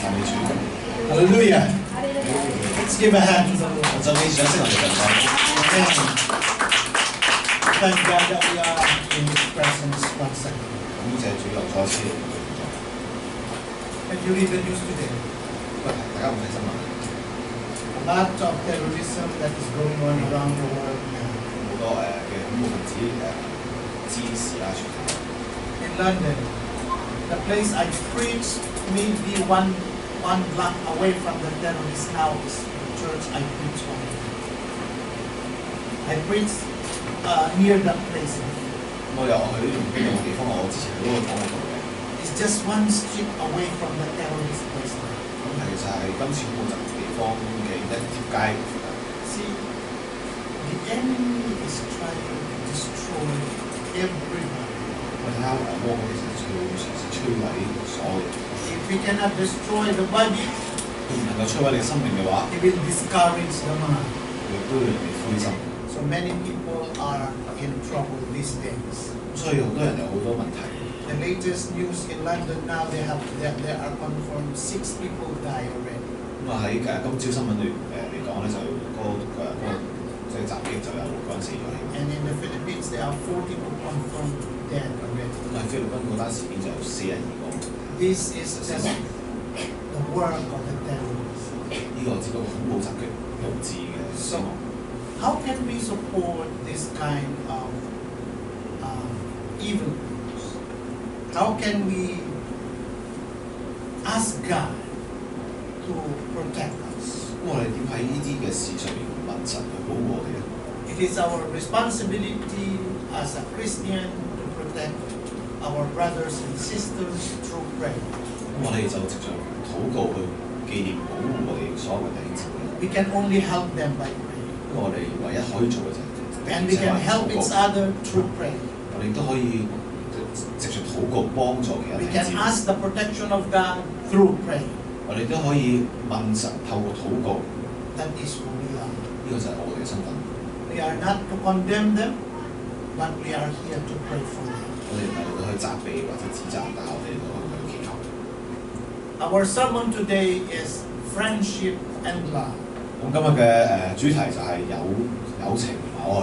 讚美主。Hallelujah. Let's give a hand to the Lord. 我就俾掌聲我哋神父。 Amen. Thank God that we are in His presence once again. 感謝主又再次。Can you read the news today? 喂，大家唔睇新聞？ A lot of terrorism that is going on around the world now. 好多嘅恐怖分子滋事啦，全球。In London, the place I preached maybe one block away from the terrorist house, the church I preached on. I preached near that place. 我又去呢個地方，我之前都會講過嘅。It's just one street away from the terrorist place. 咁其實係今次恐怖襲擊地方嘅一條街。See, the enemy is trying to destroy everybody. 我睇下魔鬼其實佢會嘗試摧毀所有人。If we cannot destroy the body, 佢唔能夠摧毀你嘅生命嘅話， it will discourage the mind. 佢亦都會令你灰心。So many people are in trouble these days. 所以好多人有好多問題。The latest news in London now, there are confirmed 6 people die already. 咁啊喺今朝新聞嚟講咧，就即係襲擊就有6個人死咗。And in the Philippines, there are 40 people confirmed dead already. 咁喺菲律賓嗰單事件就有4人而亡。This is just the work of the terrorists. 呢個只不過恐怖襲擊導致嘅死亡。How can we support this kind of evil news? How can we ask God to protect us? 咁我哋點喺呢啲嘅事上面問神去保護我哋咧？ It is our responsibility as a Christian to protect our brothers and sisters through prayer. 咁我哋就藉著禱告去紀念保護我哋所有嘅弟兄姊妹。We can only help them by praying. 因為我哋唯一可以做嘅就係 And we can help each other through prayer. 我哋都可以藉住禱告幫助其他 We 弟兄 can 姊妹。 ask the protection of God through prayer. 我哋都可以問神透過禱告， That is who we are. 呢個就係我哋嘅身份。 We are not to condemn them, but we are here to pray for them. 我哋唔係嚟到去責備或者指責，但係我哋嚟到去祈求。 Our sermon today is friendship and love. 咁今日嘅主題就係友情同埋愛。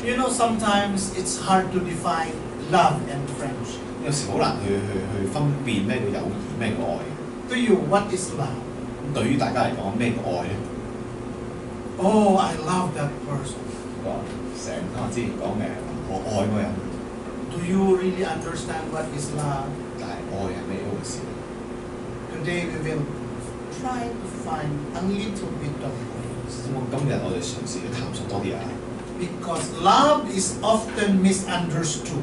You know, sometimes it's hard to define love and friendship. 有時好難去分辨咩叫友誼，咩叫愛。 To you, what is love? 咁對於大家嚟講，咩叫愛咧？ Oh, I love that person. 成我之前講嘅，我愛嗰個人， Do you really understand what is love? 但係愛係咩一回事？ Today we will try to find a little bit of ways. 咁今日我哋嘗試去探索多啲啊。 Because love is often misunderstood.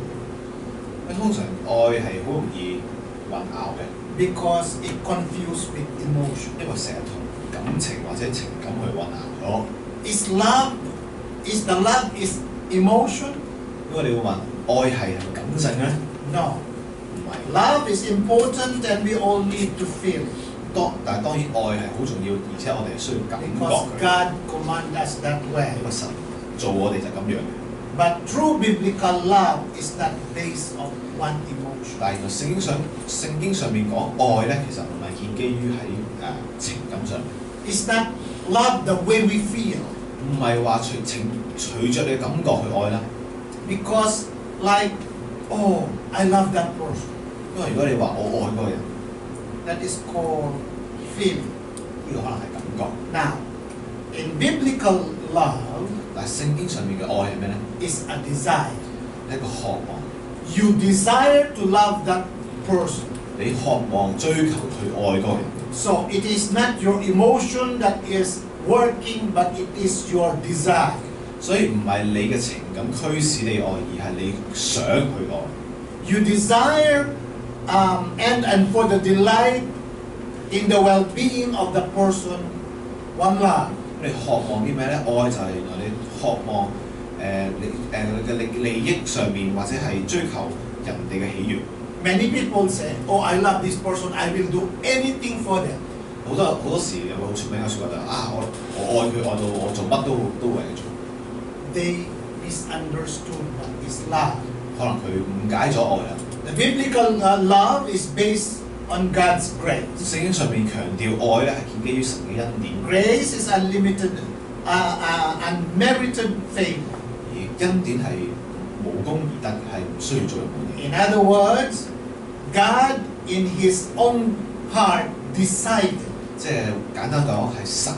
通常愛係好容易混淆嘅， Because it confused with emotion. 因為成日同感情或者情感去混淆咗。Is the love is emotion? 因為你會問愛係咪感性嘅咧？ No. 唔係。 Love is important and we all need to feel it. 但係當然愛係好重要，而且我哋係需要感覺 Because 佢。 God commands us that way. 因為神做我哋就咁樣嘅。 But true biblical love is not based on one emotion. 但係原來聖經上面講愛咧，其實唔係建基於喺情感上面。 It's not love the way we feel. 唔係話隨着你嘅感覺去愛啦。 Because like, oh, I love that person. 因為如果你話我愛嗰個人， That is called feeling. 呢個可能係感覺。 Now, in biblical love, 但係聖經上面嘅愛係咩咧？ is a desire. 係一個渴望。 You desire to love that person. 你渴望追求去愛嗰個人。 So it is not your emotion that is working, but it is your desire. 所以唔係你嘅情感驅使你愛，而係你想去愛。 You desire and for the delight in the well-being of the person, one love. 你渴望啲咩咧？愛就係原來你渴望你嘅利益上面，或者係追求人哋嘅喜悅。 Many people say, "Oh, I love this person. I will do anything for them." 好多時有個好出名嘅説話就係我愛佢愛到我做乜都為佢做。 They misunderstood what is love. 可能佢誤解咗愛啦。 The biblical love is based on God's grace. 聖經上面強調愛咧係建基於神嘅恩典， Grace is unlimited, unmerited favor. 而恩典係無功而得，係唔需要做任何嘢。 In other words, God in His own heart decided 即係簡單講係神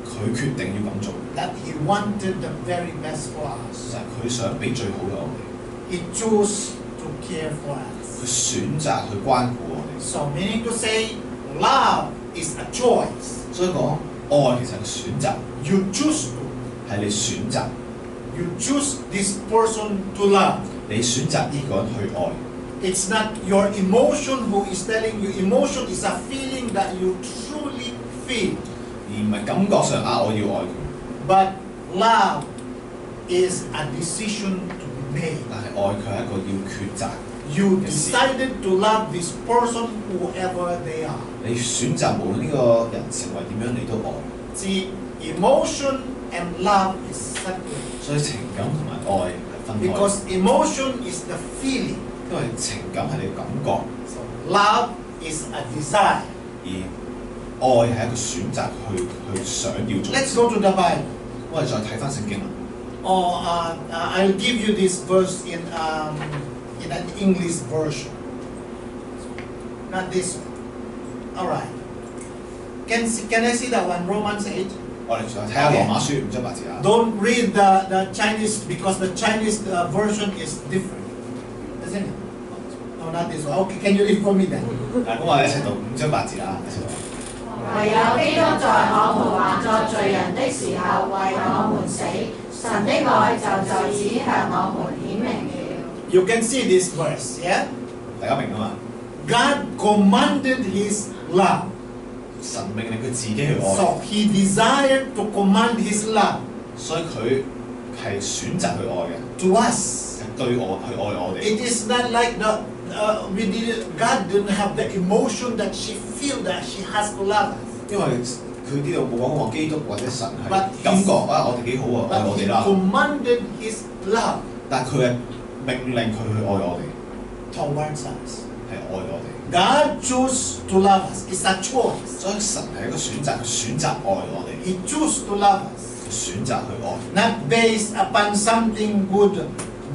佢決定要咁做， that He wanted the very best for us. 就係佢想俾最好嘅我哋， He chose to care for us. 佢選擇去關顧我哋。 So meaning to say, love is a choice. 所以講愛其實係選擇， You choose to. 係你選擇， You choose this person to love. 你選擇呢個人去愛。 It's not your emotion who is telling you. Emotion is a feeling that you truly feel. 而唔係感覺上我要愛佢， But love is a decision to be made. 但係愛佢係一個要抉擇。 You decided to love this person whoever they are. 你選擇無論呢個人成為點樣，你都愛。 See, emotion and love is separate. 所以情感同埋愛係分開， Because emotion is the feeling. 因為情感係你嘅感覺， So love is a desire. 而愛係一個選擇去想要做。 Let's go to the Bible. 我哋再睇翻聖經啦。 Or I'll give you this verse in an English version. Not this one. All right. Can I see that one? Romans 8. 我哋再睇下羅馬書5章8節啊。 Don't read the Chinese because the Chinese version is different, isn't it? No, not this one. Okay, can you read for me then? 咁我哋一齊讀5章8節啦，一齊讀。唯有基督在我們還作罪人的時候為我們死，神的愛就此向我們顯明了。 You can see this verse, yeah? 大家明啊嘛？ God commanded His love. 神命令佢自己去愛， So He desired to command His love 所以佢係選擇去愛嘅， to us. 係對我去愛我哋。 It is not like God didn't have the emotion that she feel that she has to love us. 因為佢呢度冇講話基督或者神係 But 感覺我哋幾好啊，愛 But 我 He 哋啦。 commanded His love 但係佢係命令佢去愛我哋， towards us. 係愛我哋。 God chose to love us. It's a choice. 所以神係一個選擇，佢選擇愛我哋， He chose to love us, 佢選擇去愛， not based upon something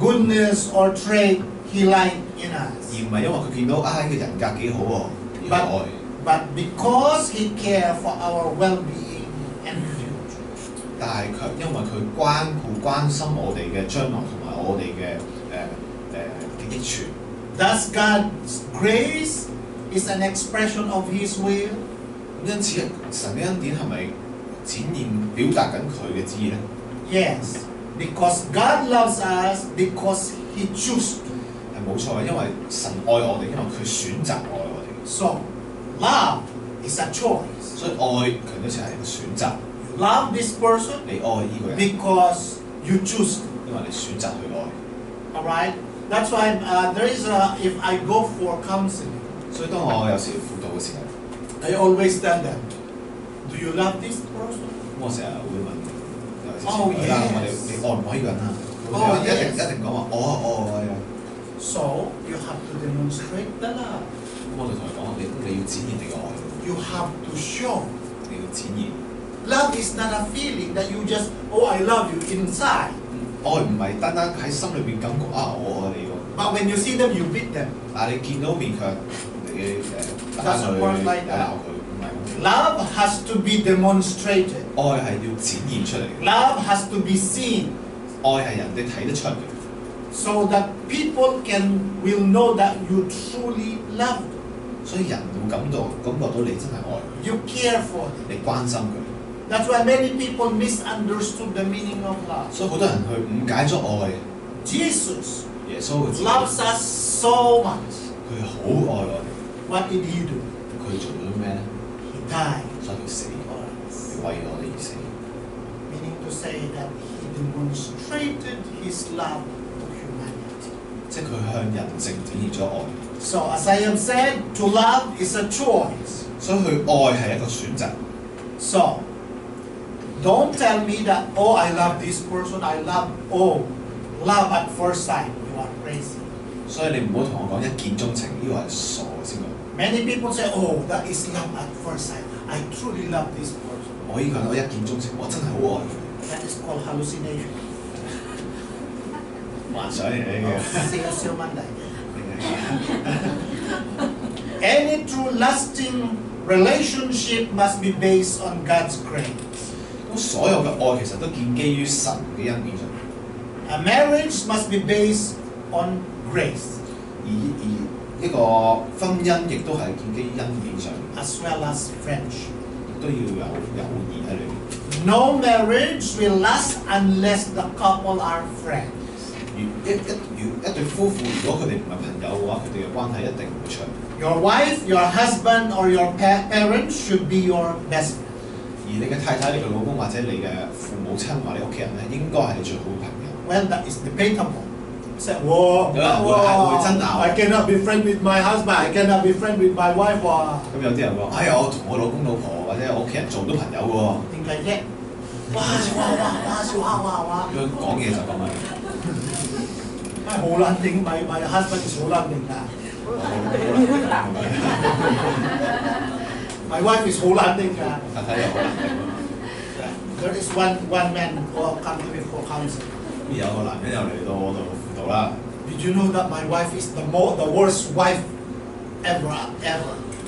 goodness or trait He liked in 而 us, 唔係因為佢見到呢個人格幾好喎，而去愛。 but because He cared for our well-being and future. 但係佢因為佢關心我哋嘅將來同埋我哋嘅益處。 Thus, God's grace is an expression of His will. 因此，神嘅恩典係咪展現表達緊佢嘅旨意咧？ Yes, because God loves us because He chose to. 係冇錯嘅，因為神愛我哋，因為佢選擇愛我哋。 So, love is a choice. 所以愛強調就係一個選擇。 You love this person 你愛呢個人， because you choose to. 因為你選擇去愛。 All right. That's why if I go for counseling, 所以當我有時輔導嘅時候， I always tell them, "Do you love this person?" 我成日會問，尤其是 Oh, 前輩啦， yes. 我哋你愛唔愛呢個人啊？佢 Oh, 一 yes. 定講話愛啊！ So you have to demonstrate the love. 咁我就同佢講，你要展現你嘅愛， You have to show. 你要展現。 Love is not a feeling that you just, "Oh, I love you" inside. 愛唔係單單喺心裏邊感覺我愛你喎， But when you see them, you beat them. 但係你見到面佢你打佢 Doesn't work like that. 鬧佢，唔係咁。 Love has to be demonstrated. 愛係要展現出嚟嘅， Love has to be seen 愛係人哋睇得出嘅， so that people will know that you truly love them. 所以人會感覺到你真係愛佢， You care for them. 你關心佢。 That's why many people misunderstood the meaning of love. 所以好多人去誤解咗愛。 Jesus 耶穌佢自己 loves us so much. 佢好愛我哋， What did He do? 佢做咗咩咧？ He died 所以佢死， for us. 為我哋而死。 Meaning to say that He demonstrated His love to humanity. 即係佢向人性展現咗愛， So as I have said, to love is a choice. 所以佢愛係一個選擇。 So don't tell me that, "Oh, I love this person. Love at first sight." You are crazy. 所以你唔好同我講一見鍾情，呢個係傻嘅先講。Many people say, "Oh, that is love at first sight. I truly love this person." 我呢個人我一見鐘情，我真係好愛佢。That is called hallucination. 幻想嚟嘅呢少問題。Any true lasting relationship must be based on God's grace. 咁所有嘅愛其實都建基於神嘅恩典上。A marriage must be based on grace. 而一個婚姻亦都係建基於恩典上， as well as friendship. 亦都要有友誼喺裏面。No marriage will last unless the couple are friends. 一對夫婦，如果佢哋唔係朋友嘅話，佢哋嘅關係一定唔會長。Your wife, your husband, or your parents should be your best friend. 而你嘅太太、你嘅老公或者你嘅父母親或你屋企人咧，應該係你最好嘅朋友。Well, that is debatable. Say, whoa, 有人會爭拗。I cannot be friend with my husband. I cannot be friend with my wife. 咁有啲人話：哎呀，我同我老公老婆或者我屋企人做唔到朋友嘅喎。點解啫？哇！笑下。佢講嘢就咁樣。好難頂，my husband is 好難頂㗎。My wife is 好難頂㗎。太太又好難頂。There is one man who come to me for counseling. 有個男人又嚟到我度輔導啦。Did you know that my wife is the worst wife ever?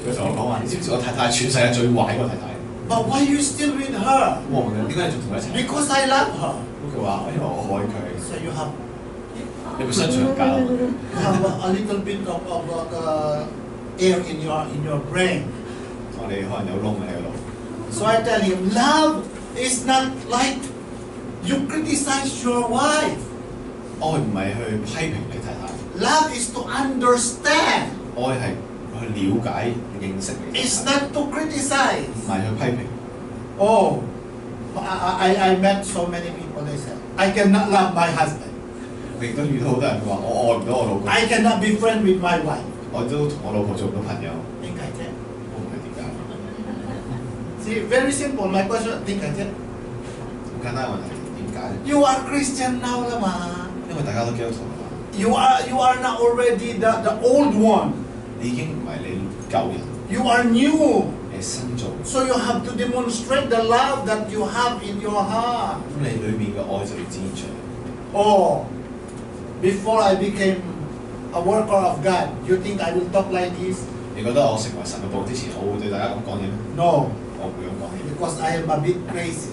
佢同我講話：你知唔知我太太係全世界最壞嗰個太太 But why you still with her? 我問佢點解你仲同佢一齊？ Because I love her. 佢話：因為我愛佢。So you have 你會相處人家。you have a little bit of air in your brain. 我哋可能有窿喺度。So I tell him, love is not like you criticize your wife. 愛唔係去批評你太太。Love is to understand. 愛係去了解、認識你。It's not to criticize. 唔係去批評。Oh, I met so many people. They said, I cannot love my husband. 我亦都遇到好多人佢話：我愛唔到我老公。I cannot be friend with my wife. 我都同我老婆做唔到朋友。點解啫？我唔係點解？ See, very simple. My question, 點解啫？好簡單嘅問題，點解咧？ You are Christian now 啦嘛。因為大家都基督徒啦嘛。You are not already the old one. 你已經唔係你舊人， You are new. 你係新造。 So you have to demonstrate the love that you have in your heart. 咁你裏面嘅愛就要展現出嚟。 Oh, before I became a worker of God, you think I will talk like this? 你覺得我成為神嘅僕之前，我會對大家咁講嘢咩？ No, 我唔會咁講嘢。 because I am a bit crazy.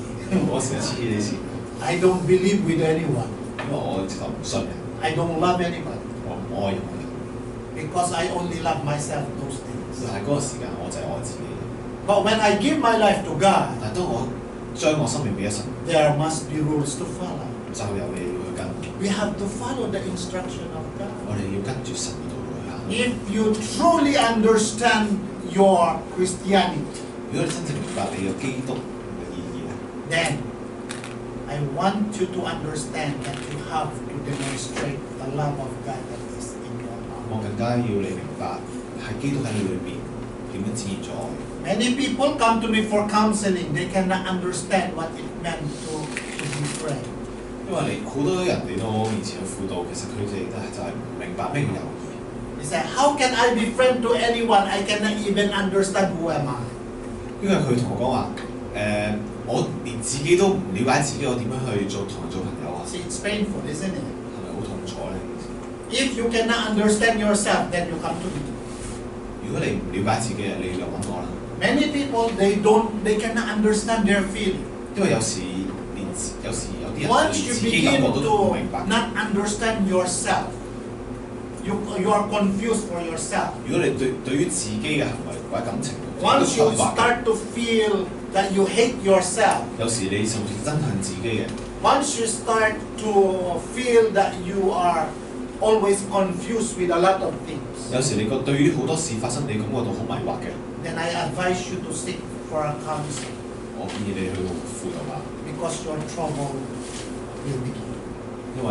我成日黐你線， I don't believe with anyone. 因為我直頭唔信人， I don't love anybody 我唔愛任何人。 because I only love myself those things. 但係嗰個時間我就係愛自己。 But when I give my life to God, 但係當我將我生命俾咗神， there must be rules to follow. 就有你要去跟。 We have to follow the instruction of God. 我哋要跟住神嘅道路去行。 If you truly understand your Christianity, 如果你真正明白你嘅基督嘅意義咧， then I want you to understand that you have to demonstrate the love of God that is in your heart. 我更加要你明白喺基督喺你裏邊點樣展現咗愛。 Many people come to me for counseling. They cannot understand what it meant to be friends. 因為你好多人嚟到我面前去輔導，其實佢哋就係唔明白咩叫友誼。 He said, how can I be friend to anyone? I cannot even understand who am I. 因為佢同我講話，我連自己都唔了解自己，我點樣去同人做朋友啊？ See, it's painful, isn't it? 係咪好痛楚咧？ If you cannot understand yourself, then you come to me. 如果你唔了解自己啊，你就揾我啦。 Many people, they cannot understand their feeling. 因為有時有啲人 Once 連 you 自己感 begin 覺都唔明 to 白。 not understand yourself, you are confused for yourself. 如果你對於自己嘅行為或者感情都 Once you 困惑嘅， start to feel that you hate yourself, 有時你甚至憎恨自己嘅。 once you start to feel that you are always confused with a lot of things, 有時你對於好多事發生，你感覺到好迷惑嘅。 then I advise you to seek for a counselor 我建議你去輔導下， because your trouble will begin. 因為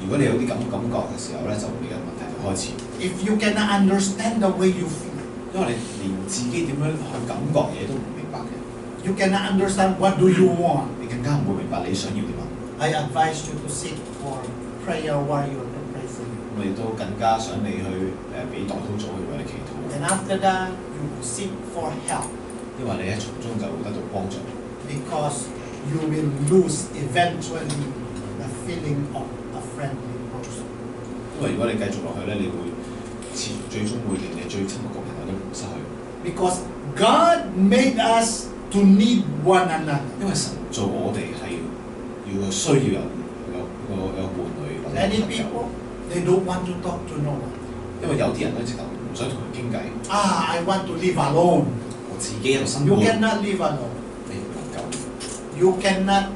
如果你有啲咁感覺嘅時候咧，就你嘅問題就開始。 If you cannot understand the way you feel, 因為你連自己點樣去感覺嘢都唔明白嘅， you cannot understand what do you want. 你更加唔會明白你想要點啊！ I advise you to seek for prayer warrior to pray for you. 我亦都更加想你去俾代禱組去為你祈禱。And after that, you seek for help 因為你喺從中就會得到幫助， because you will lose eventually the feeling of a friendly person. 因為如果你繼續落去咧，你會最終會連你最親密嘅朋友都失去。 Because God made us to need one another. 因為神做我哋係要需要有伴侶或者 Many 朋友。 people, they don't want to talk to no one. 因為有啲人咧直頭唔想同人傾偈， I want to live alone. 我自己喺度生 You 活，你 cannot live alone. 唔能夠， You cannot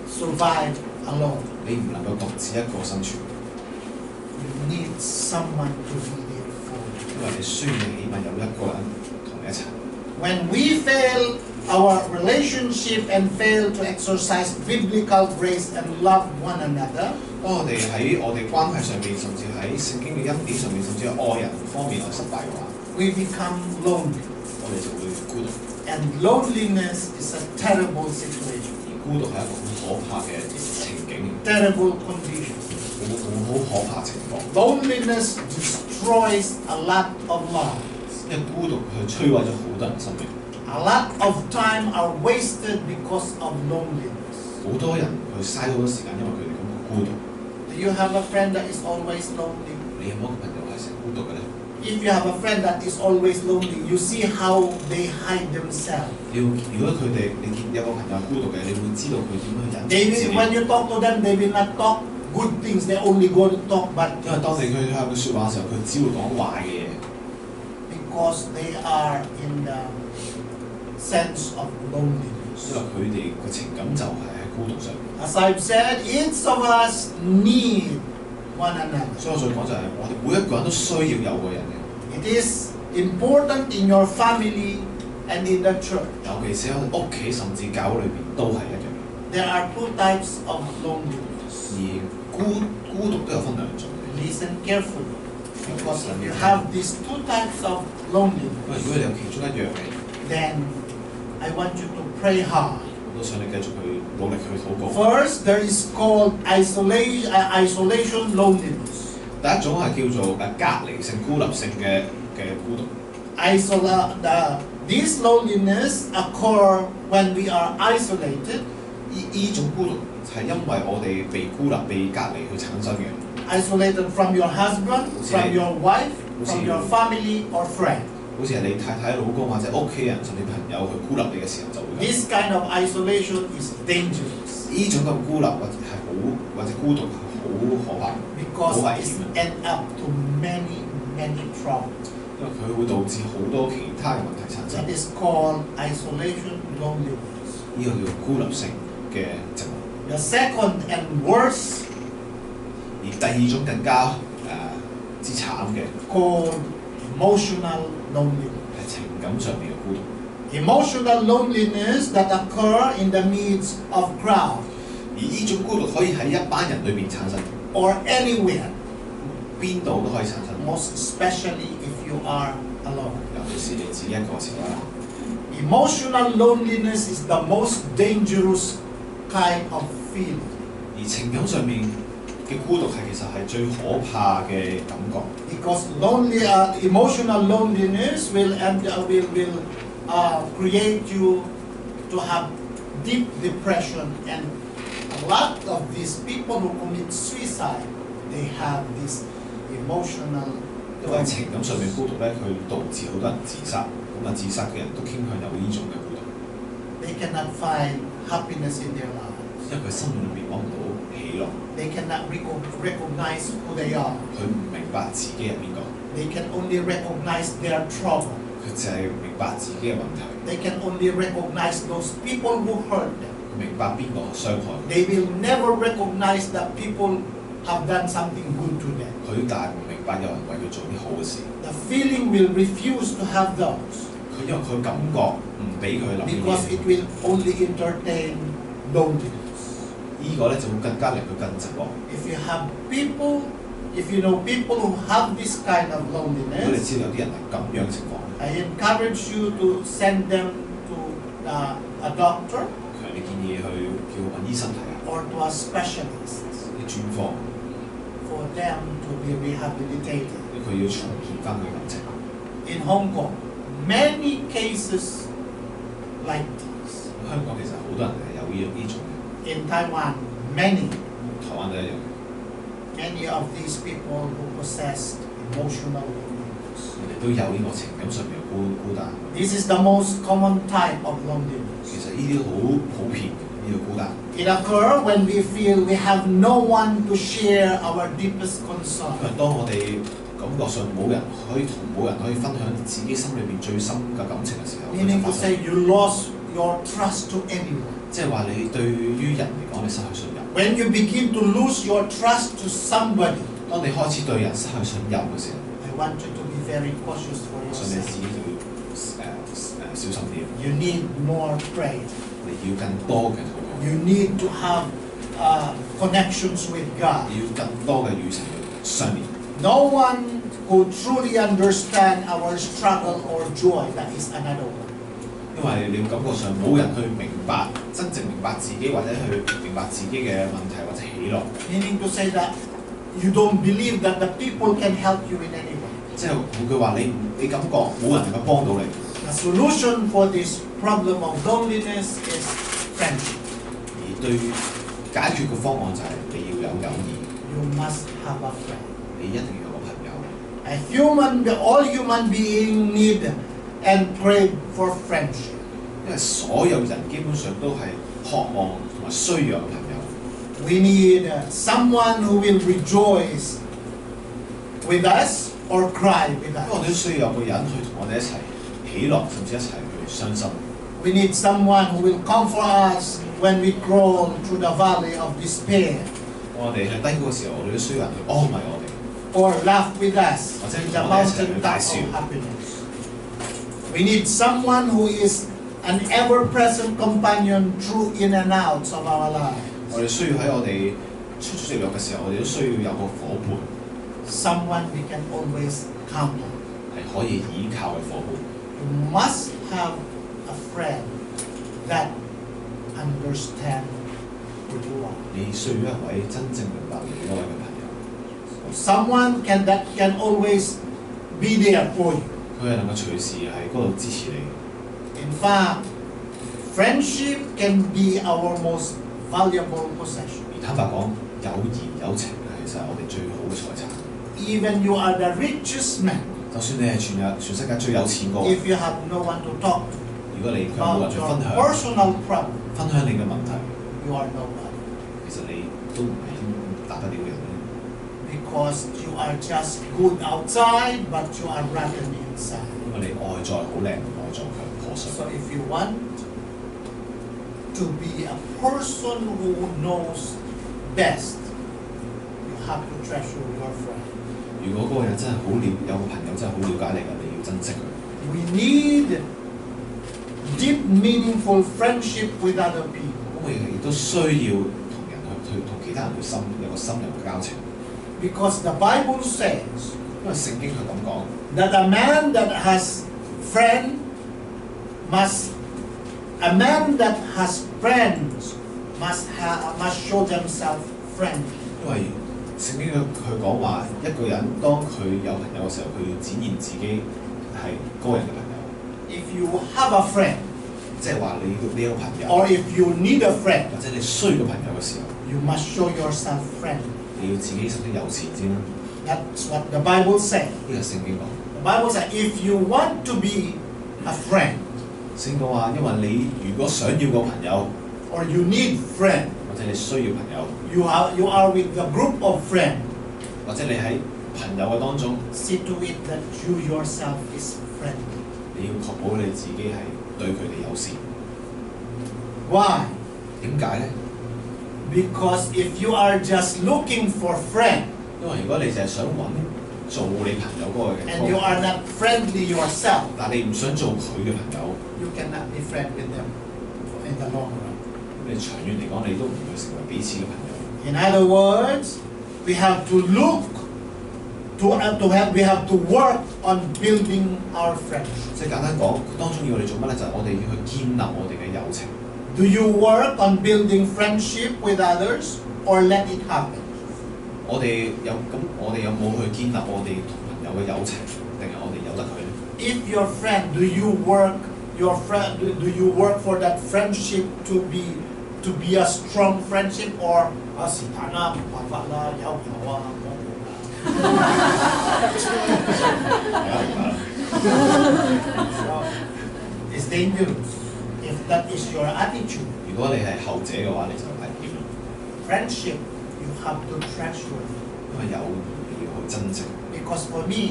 survive alone. 你唔能夠獨自一個生存， You need someone to be there for you. 因為你需要起碼有一個人同你一齊。 When we fail our relationship and fail to exercise biblical grace and love one another, 當我哋喺我哋關係上面，甚至喺聖經嘅恩典上面，甚至係愛人方面係失敗嘅話， we become lonely. 我哋就會孤獨。 And loneliness is a terrible situation, 而孤獨係一個好可怕嘅情景， terrible condition. 好可怕情況。 Loneliness destroys a lot of love. 因為孤獨佢摧毀咗好多人生命， A lot of time are wasted because of loneliness. 好多人去嘥好多時間，因為佢哋感覺孤獨。 Do you have a friend that is always lonely? 你有冇一個朋友係成日孤獨嘅咧？ If you have a friend that is always lonely, you see how they hide themselves. 如果佢哋你見有個朋友孤獨嘅，你會知道佢點樣隱藏自 They 己。 when you talk to them, they will not talk good things. They only go to talk bad 因為當你 things 去向佢説話嘅時候，佢只會講壞嘅嘢， because they are in the sense of 因 loneliness. 為佢哋嘅情感就係喺孤獨上面。 As I've said, each of us need one another. 所以我想講就係我哋每一個人都需要有個人嘅， It is important in your family and in the church. 尤其是喺我哋屋企甚至教會裏邊都係一樣。 There are two types of loneliness. 而孤獨都有分兩種嘅， Listen carefully, because if you have these two types of 因為 loneliness, 如果你有其中一樣嘅， then I want you to pray hard. 我都想你繼續去努力去禱告。 First, there is called isolation loneliness. 第一種係叫做隔離性、孤立性嘅孤獨。This loneliness occur when we are isolated, 呢種孤獨係因為我哋被孤立、被隔離去產生嘅。 isolated from your husband, from your wife, from your family or friend. 好似係你太太、老公或者屋企人甚至朋友去孤立你嘅時候就會咁。 This kind of isolation is dangerous 呢種咁孤立或者孤獨係好可怕， because 好危 it 險嘅， ends up to many problems. 因為佢會導致好多其他嘅問題產生。 That is called isolation loneliness. 呢個叫孤立性嘅疾病。 The second and worst 而第二種更加之慘嘅 called emotional loneliness. 係情感上面嘅孤獨。 Emotional loneliness that occur in the midst of crowd 而呢種孤獨可以喺一班人裏邊產生， or anywhere, 邊度都可以產生。 most especially if you are alone. 尤其是你自己一個時候啦。 Emotional loneliness is the most dangerous kind of feeling 而情感上面嘅孤獨其實係最可怕嘅感覺， because emotional loneliness will create you to have deep depression, and a lot of these people who commit suicide, they have this emotional 因為情感上面孤獨咧，佢導致好多人自殺，咁自殺嘅人都傾向有呢種嘅孤獨， they cannot find happiness in their lives. 因為佢生命裏邊揾唔到喜樂， They cannot recognize who they are. 佢唔明白自己係邊個， They can only recognize their trouble. 佢就係明白自己嘅問題， They can only recognize those people who hurt them. 佢明白邊個傷害 They will never recognize that people have done something good to them. 佢，但係唔明白有人為佢做啲好嘅事， The feeling will refuse to have those 佢因為佢感覺唔俾佢諗呢啲 because it 嘢， will only entertain loneliness. 呢個咧就會更加令佢更寂寞。 If you know people who have this kind of 如果你 loneliness, 知道有啲人係咁樣情況， I encourage you to send them to a doctor 強烈建議去叫佢揾醫生睇下 or to a specialist 啲專科， for them to be rehabilitated. 因為佢要重建翻佢感情。In Hong Kong, many cases like this. 香港其實好多人係有呢種嘅， In Taiwan, many 台灣都一樣。 many of these people who possess emotional loneliness. 佢哋都有呢個情感上面嘅孤單。 This is the most common type of loneliness. 其實呢啲好普遍嘅呢個孤單。 It occurs when we feel we have no one to share our deepest 因 concern. 為當我哋感覺上冇人可以分享自己心裏邊最深嘅感情嘅時候， Meaning to say you lost your trust to anyone. 即係話你對於人嚟講，你失去信任。 When you begin to lose your trust to somebody, 當你開始對人失去信任嘅時候， I want you to be very cautious for 我信你 yourself. 自己就要小心啲。 You need more prayer. 你要更多嘅禱告， You need to have connections with God. 你要更多嘅與神相連。 No one who truly understands our struggle or joy, that is another one. 因為你感覺上冇人去明白，真正明白自己或者去明白自己嘅問題或者喜樂。 Meaning to say that you don't believe that the people can help you in any way. 即係換句話，你感覺冇人能夠幫到你。 The solution for this problem of loneliness is friendship. 而對解決嘅方案就係你要有友誼， You must have a friend. 你一定要有個朋友。 All human beings need and pray for friendship. 因為所有人基本上都係渴望同埋需要有朋友。 We need someone who will rejoice with us or cry with 因為我哋 us. 都需要有個人去同我哋一齊喜樂，甚至一齊去傷心。 We need someone who will comfort us when we crawl through the valley of despair, 我哋喺低谷嘅時候，我哋都需要人去安慰我哋。 or laugh with us Or in take the one as a mountain top of nice happiness. We need someone who is an ever-present companion through in and outs of our lives. 我哋需要喺我哋出入嘅時候，我哋都需要有個伙伴， Someone we can always count on. 係可以依靠嘅伙伴。 You must have a friend that understands who you are. 你需要一位真正明白你嗰位嘅朋友， Someone that can always be there for you. 佢係能夠隨時喺嗰度支持你。 In fact, friendship can be our most valuable possession. 而坦白講，友誼友情其實係我哋最好嘅財產。 Even you are the richest man, 就算你係全世界最有錢嗰個， if you have no one to talk to 如果你佢冇 about 人去 your 分享 personal problem, 你嘅問題， you are nobody. 其實你都唔係大不了嘅人咧。 Because you are just good outside, but you are rotten inside. 因為你外在好靚，內在卻破碎。 So if you want to be a person who knows best, you have to treasure your friend. 如果嗰個人真係好了，有個朋友真係好了解你嘅，你要珍惜佢。 We need deep, meaningful friendship with other people. 咁我亦都需要同其他人去有個深入嘅交情， Because the Bible says 因為聖經佢咁講， that a man that has friends must show themselves friendly. 因為聖經佢講話，一個人當佢有朋友嘅時候，佢要展現自己係嗰個人嘅朋友， If you have a friend, 即係話你有個朋友， or if you need a friend, 或者你需要個朋友嘅時候， you must show yourself friendly. 你要自己首先有錢先啦。 That's what the Bible says. 呢個聖經講， The Bible says if you want to be a friend, 聖經講話，因為你如果想要個朋友， or you need friend, 或者你需要朋友， you are with the group of friends, 或者你喺朋友嘅當中， see to it that you yourself is friendly. 你要確保你自己係對佢哋友善。 Why? 點解咧？ Because if you are just looking for friend 因為如果你就係想揾做你朋友嗰個嘅 and you are not friendly yourself, 但你唔想做佢嘅朋友， you cannot be friend with them in the long run. 你長遠嚟講，你都唔會成為彼此嘅朋友。 In other words, we have to work on building our friendship. 即係簡單講，當中要我哋做乜咧？就係我哋要去建立我哋嘅友情。 Do you work on building friendship with others or let it happen? 我哋有冇去建立我哋同朋友嘅友情，定係我哋由得佢咧？ if your friend, do you work for that friendship to be a strong friendship or 是但啦，冇辦法啦，有啊，冇啦。It's dangerous if that is your attitude. 如果你係後者嘅話，你就危險啦。Friendship, you have to treasure. 因為有你要去珍惜。Because for me,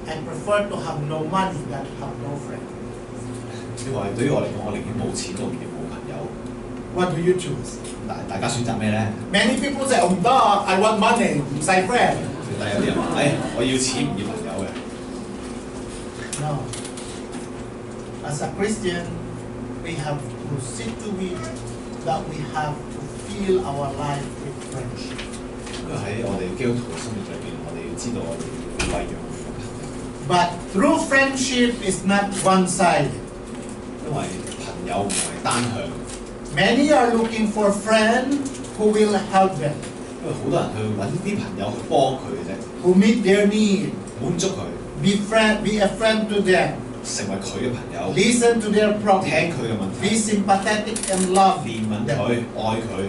I prefer to have no money than to have no friend. 因為對於我嚟講，我寧願冇錢都唔要冇朋友。What do you choose? 大家選擇咩咧？ Many people say, "Oh, duh, I want money, 唔使 friend." 但係有啲人話：，我要錢唔要朋友嘅。No. As a Christian, we have to see to it that we have to fill our life with friendship. 因為喺我哋基督徒嘅生命裏邊，我哋要知道我哋要餵養我哋嘅朋友。But true friendship is not one-sided. 因為朋友唔係單向。Many are looking for friends who will help them, 因為好多人去揾啲朋友去幫佢嘅啫， who meet their need, 滿足佢， be a friend to them, 成為佢嘅朋友， listen to their 聽 problems, 佢嘅問 be 題， sympathetic and love 憐憫 them. 佢，愛佢，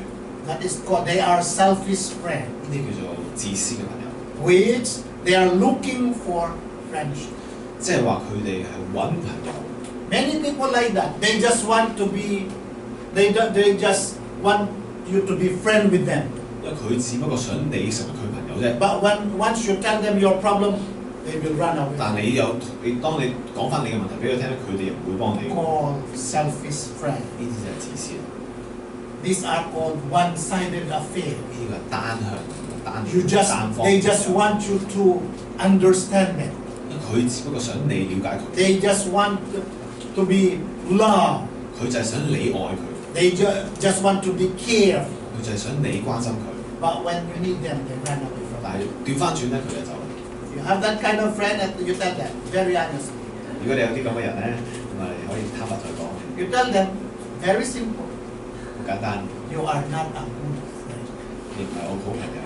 That is called, they are selfish friends, 呢啲叫做自私嘅朋友。 which they are looking for friendship. 即係話佢哋係揾朋友。 Many people like that. They just want you to be friend with them. 因為佢只不過想你成為佢朋友啫。 But once you tell them your problem, they will run away. 但當你講翻你嘅問題俾佢聽，佢哋又唔會幫你。 Called selfish friend. 呢啲就係自私。 These are called one-sided affair. 呢個係單向、單 They just want you to understand them. 因為佢只不過想你了解佢。 They just want to be loved. 佢就係想你愛佢。 They just want to be cared. 佢就係想你關心佢。 But when you need them, they run away from 但係 you. 調翻轉咧，佢就走啦。 If you have that kind of friend, you tell them very honestly. 如果你有啲咁嘅人咧，咁啊你可以坦白再講。 You tell them very simple. 好簡單， You are not a good friend. 你唔係我好朋友。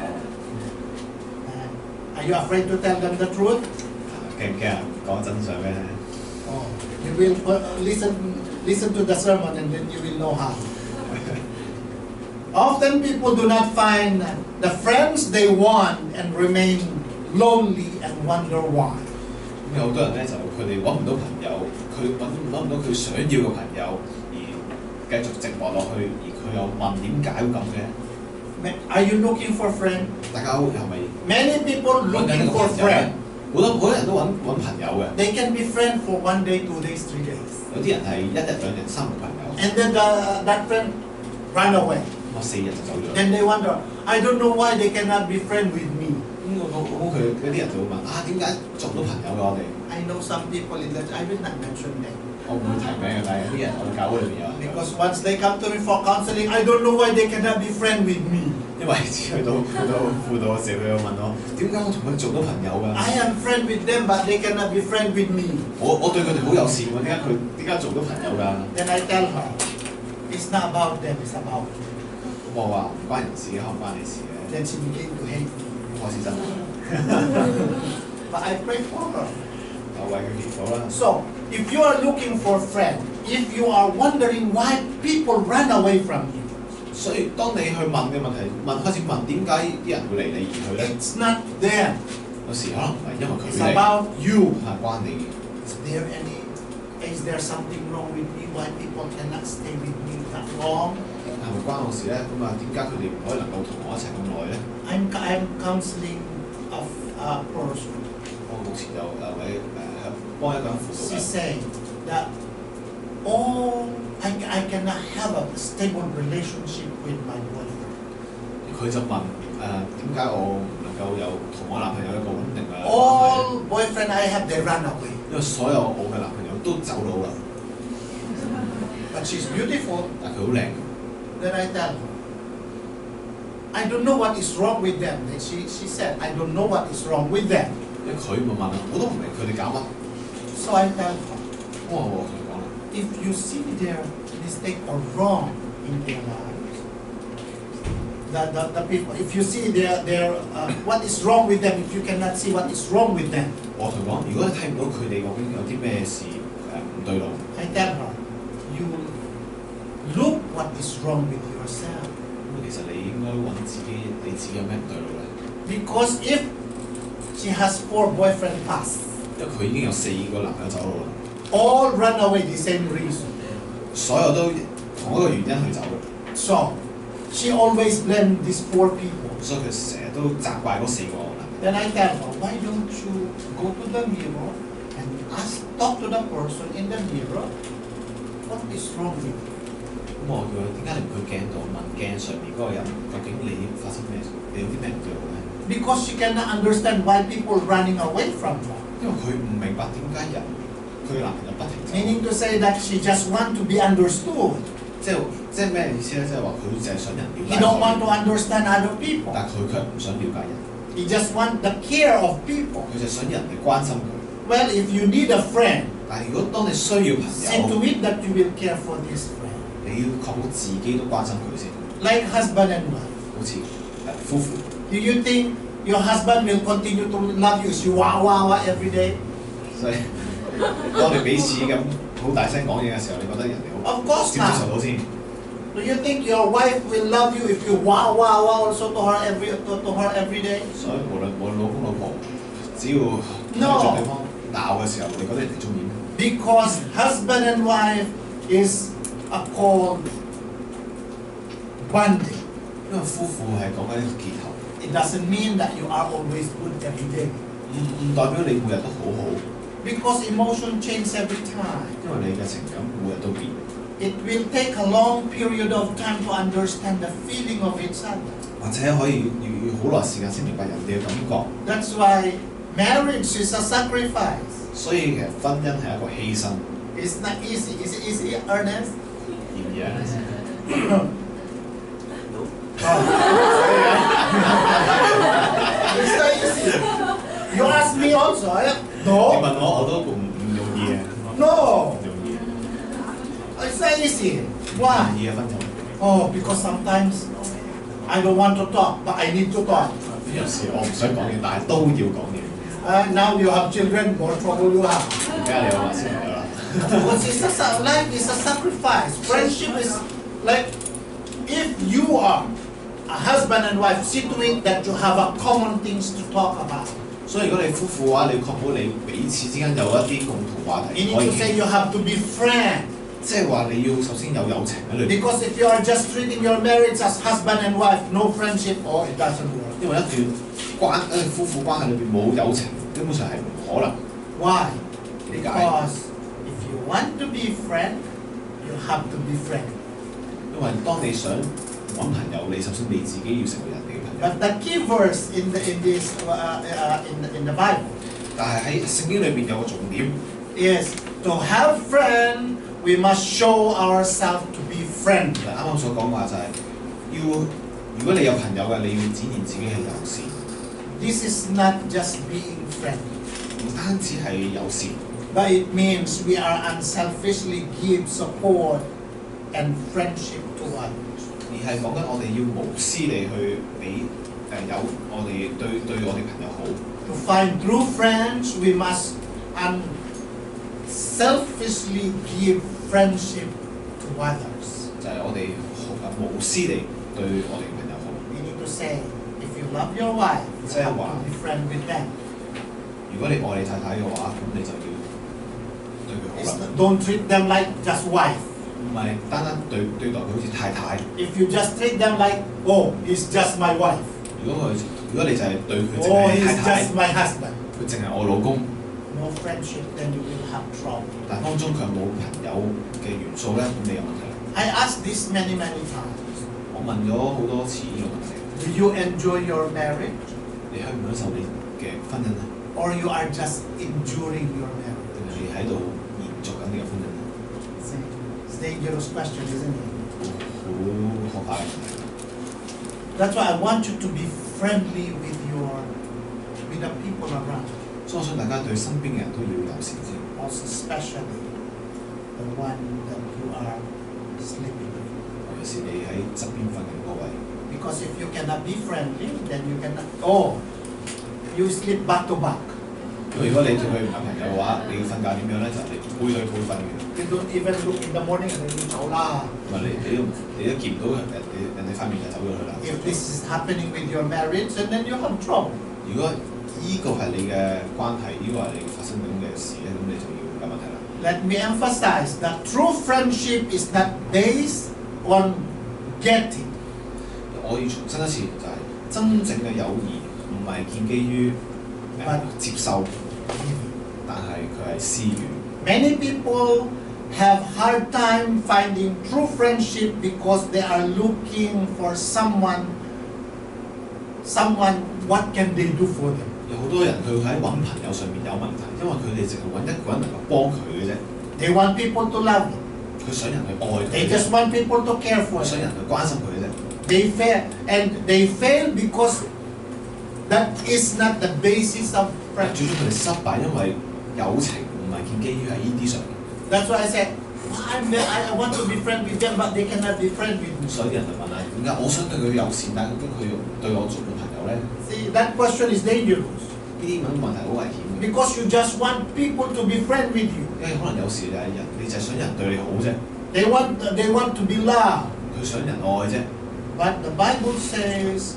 Are you afraid to tell them the truth? 驚唔驚啊？講真相咩？ Oh, you will listen to the sermon and then you will know how. Often people do not find the friends they want and remain lonely and wonder why. 有好多人咧就佢哋揾唔到朋友，佢揾唔到佢想要嘅朋友，而繼續寂寞落去，而佢又問點解會咁嘅？ Are you looking for friend? 大家係咪 Many people 揾緊 looking 呢個 for 朋友咧 friend.？好多人都揾朋友嘅， They can be friends for 1 day, 2 days, 3 days. 有啲人係1日2日3日朋友， And then that friend run away. 咁4日就走咗。 Then they wonder, I don't know why they cannot be friends with me. 咁佢嗰啲人就會問點解做唔到朋友嘅我哋？ I know some people in that, I will not mention them. 我唔會提名嘅，但係有啲人我教會裏邊有人。 Because once they come to me for counseling, I don't know why they cannot be friends with me. 因為去到輔導嘅時候，佢又問我點解我同佢做到朋友㗎？ I am friend with them, but they cannot be friends with me. 我對佢哋好友善喎，點解做到朋友㗎？ Then I tell her, it's not about them, it's about you. 我話唔關人事嘅，可能關你事嘅。 Then she began to hate me. 開始憎我， But I pray for her. 我為佢祈禱啦。 So, if you are looking for a friend, if you are wondering why people run away from you, 所以當你去問嘅問題，開始問點解啲人會離你而去咧？ it's not them, 有時可能唔係因為佢 it's 哋， about you. 係關你。 Is there something wrong with me? Why people cannot stay with me that long? 係咪關我事咧？咁點解佢哋唔可以能夠同我一齊咁耐咧？ I'm counseling a person. 我目前就幫一個人輔導 She 緊。 said that I cannot have a stable relationship with my boyfriend. 佢就問點解我唔能夠有同我男朋友一個穩定嘅關係？ All boyfriend I have, they run away. 因為所有我嘅男朋友都走佬啦， But she's beautiful. 但佢好靚。 Then I tell her, I don't know what is wrong with them. And she said, I don't know what is wrong with them. 因為佢咪問我都唔明佢哋搞乜。 So I tell her, 我同佢講啦， if you see their mistake or wrong in their lives, the people, if you see their what is wrong with them, if you cannot see what is wrong with them, 我同佢講，如果你睇唔到佢哋究竟有啲咩事唔對路， I tell her, you look what is wrong with yourself. 咁其實你應該揾你自己有咩唔對路咧？ Because if she has 4 boyfriend past, 因為佢已經有4個男朋友走路啦， all run away the same reason. 所有都同一個原因去走， So she always blame these 4 people. 所以佢成日都責怪嗰4個男。 Then I tell her, why don't you go to the mirror and talk to the person in the mirror? What is wrong with you? 咁我叫佢點解你唔去鏡度問鏡上面嗰個人，究竟你發生咩事？你有啲咩唔對路咧？ Because she cannot understand why people running away from her. 因為佢唔明白點解佢男朋友不停走。 Meaning to say that she just want to be understood. 即係咩意思咧？即係話佢淨係想人了解 He don't want 佢， to understand other people. 但佢卻唔想了解人， He just want the care of people. 佢就想人哋關心佢。 Well, if you need a friend, 但係如果當你需要朋 see to 友， it that you will care for this friend. 你要確保自己都關心佢先， Like husband and wife. 好似夫婦。 Do you think your husband will continue to love you? You wah wah wah every day? 所以當你彼此咁好大聲講嘢嘅時候，你覺得人哋好 Of course 接唔接受 not. 到先？ Do you think your wife will love you if you wah wah wah also to her every day? 所以無論老公老婆，只要對 No. 住對方鬧嘅時候，你覺得人哋中意咩？ Because husband and wife is called bonding. 因為夫婦係講緊一個結合， It doesn't mean that you are always good every day. 唔代表你每日都好好， Because emotion changes every time. 因為你嘅情感每日都變。 It will take a long period of time to understand the feeling of each other. 或者可以要好耐時間先明白人哋嘅感覺， That's why marriage is a sacrifice. 所以其實婚姻係一個犧牲。 It's not easy. Is it easy, Ernest? 然而 It's not easy. You ask me also. 你 No. 問我都唔容易嘅， No. 唔容易， It's not easy. 唔 Why? 容易嘅分手。 Oh, because sometimes I don't want to talk, but I need to talk. 有時我唔想講嘢，但係都要講嘢。 Now you have children, more trouble you have. 而家你有話小朋友啦， Because life is a sacrifice. Friendship is like if you are a husband and wife, see to it that you have a common things to talk about. 所以如果你夫婦嘅話，你確保你彼此之間有一啲共同話題 You 可 need 以 to say 傾， you have to be friends. 即係話你要首先有友情喺裏邊。 Because if you are just treating your marriage as husband and wife, no friendship, oh, it doesn't work. 因為一段夫婦關係裏邊冇友情，基本上係唔可能。 Why? 點解？ Because if you want to be friend, you have to be friend. 因為當你想揾朋友，你首先你自己要成為人哋嘅朋友。 But the key verse in the Bible 但係喺聖經裏邊有個重點， is to have friend, we must show ourselves to be friend. 啱啱所講話就係如果你有朋友嘅，你要展現自己係友善， This is not just being friend, 唔單止係友善， but it means we are unselfishly give support and friendship to others. 而係講緊我哋要無私地去俾有我哋對我哋朋友好。 To find true friends, we must unselfishly give friendship to others. 就係我哋無私地對我哋嘅朋友好。 Meaning to say, if you love your wife, you Say have what? to be friend with them. 如果你愛你太太嘅話，咁你就要對佢好 It's 啦， don't treat them like just wife. 唔係單單對待佢好似太太。 If you just treat them like, oh, he's just my wife. 如果你就係對佢淨 Oh, 係 he's 太太， just my husband. 佢淨係我老公， No friendship, then you will have trouble. 但當中佢冇朋友嘅元素咧，咁你有問題啦。 I asked this many times. 我問咗好多次呢個問題， Do you enjoy your marriage? 你享唔享受你嘅婚姻咧？ Or you are just enduring your 定 marriage? 係你喺度延續緊你嘅婚姻咧？ It's a dangerous question, isn't it? 好可怕嘅問題。 That's why I want you to be friendly with the people around. 所以我想大家對身邊嘅人都要友善先， Also, especially the one that you are sleeping with. 尤其是你喺側邊瞓緊嗰位。 Because if you cannot be friendly, then you cannot. Oh, you sleep back to back. 如果你同佢唔係朋友嘅話，你要瞓覺點樣咧？就係你背對背瞓嘅。You don't even look in the morning and then you 走啦。唔係你都見唔到人哋塊面就走咗去啦。If this is happening with your marriage, and then you have trouble. 如果依個係你嘅關係，呢個係你發生緊嘅事咧，咁你就要有問題啦。Let me emphasize that true friendship is not based on getting. 我要重申一次，就係真正嘅友誼唔係建基於接受，但係佢係施予。Many people have hard time finding true friendship because they are looking for someone. What can they do for them? 有好多人佢喺揾朋友上面有問題，因為佢哋淨係揾一個人能夠幫佢嘅啫。They want people to love them. 佢想人去愛佢。They just want people to care for 想 them. 人去關心佢嘅啫。They fail, and they fail because that is not the basis of 最 friendship. 終佢哋失敗，因為友情唔係建基於喺呢啲上面。That's why I said, I want to be friends with them, but they cannot be friends with me. 所以啲人就問啦，點解我想對佢友善，但係究竟佢對我做嘅朋友咧？ See, that question is dangerous 呢啲問題好危險嘅， because you just want people to be friends with you. 因為可能有時就係人，你就係想人對你好啫， They want to be loved. 佢想人愛啫。 But the Bible says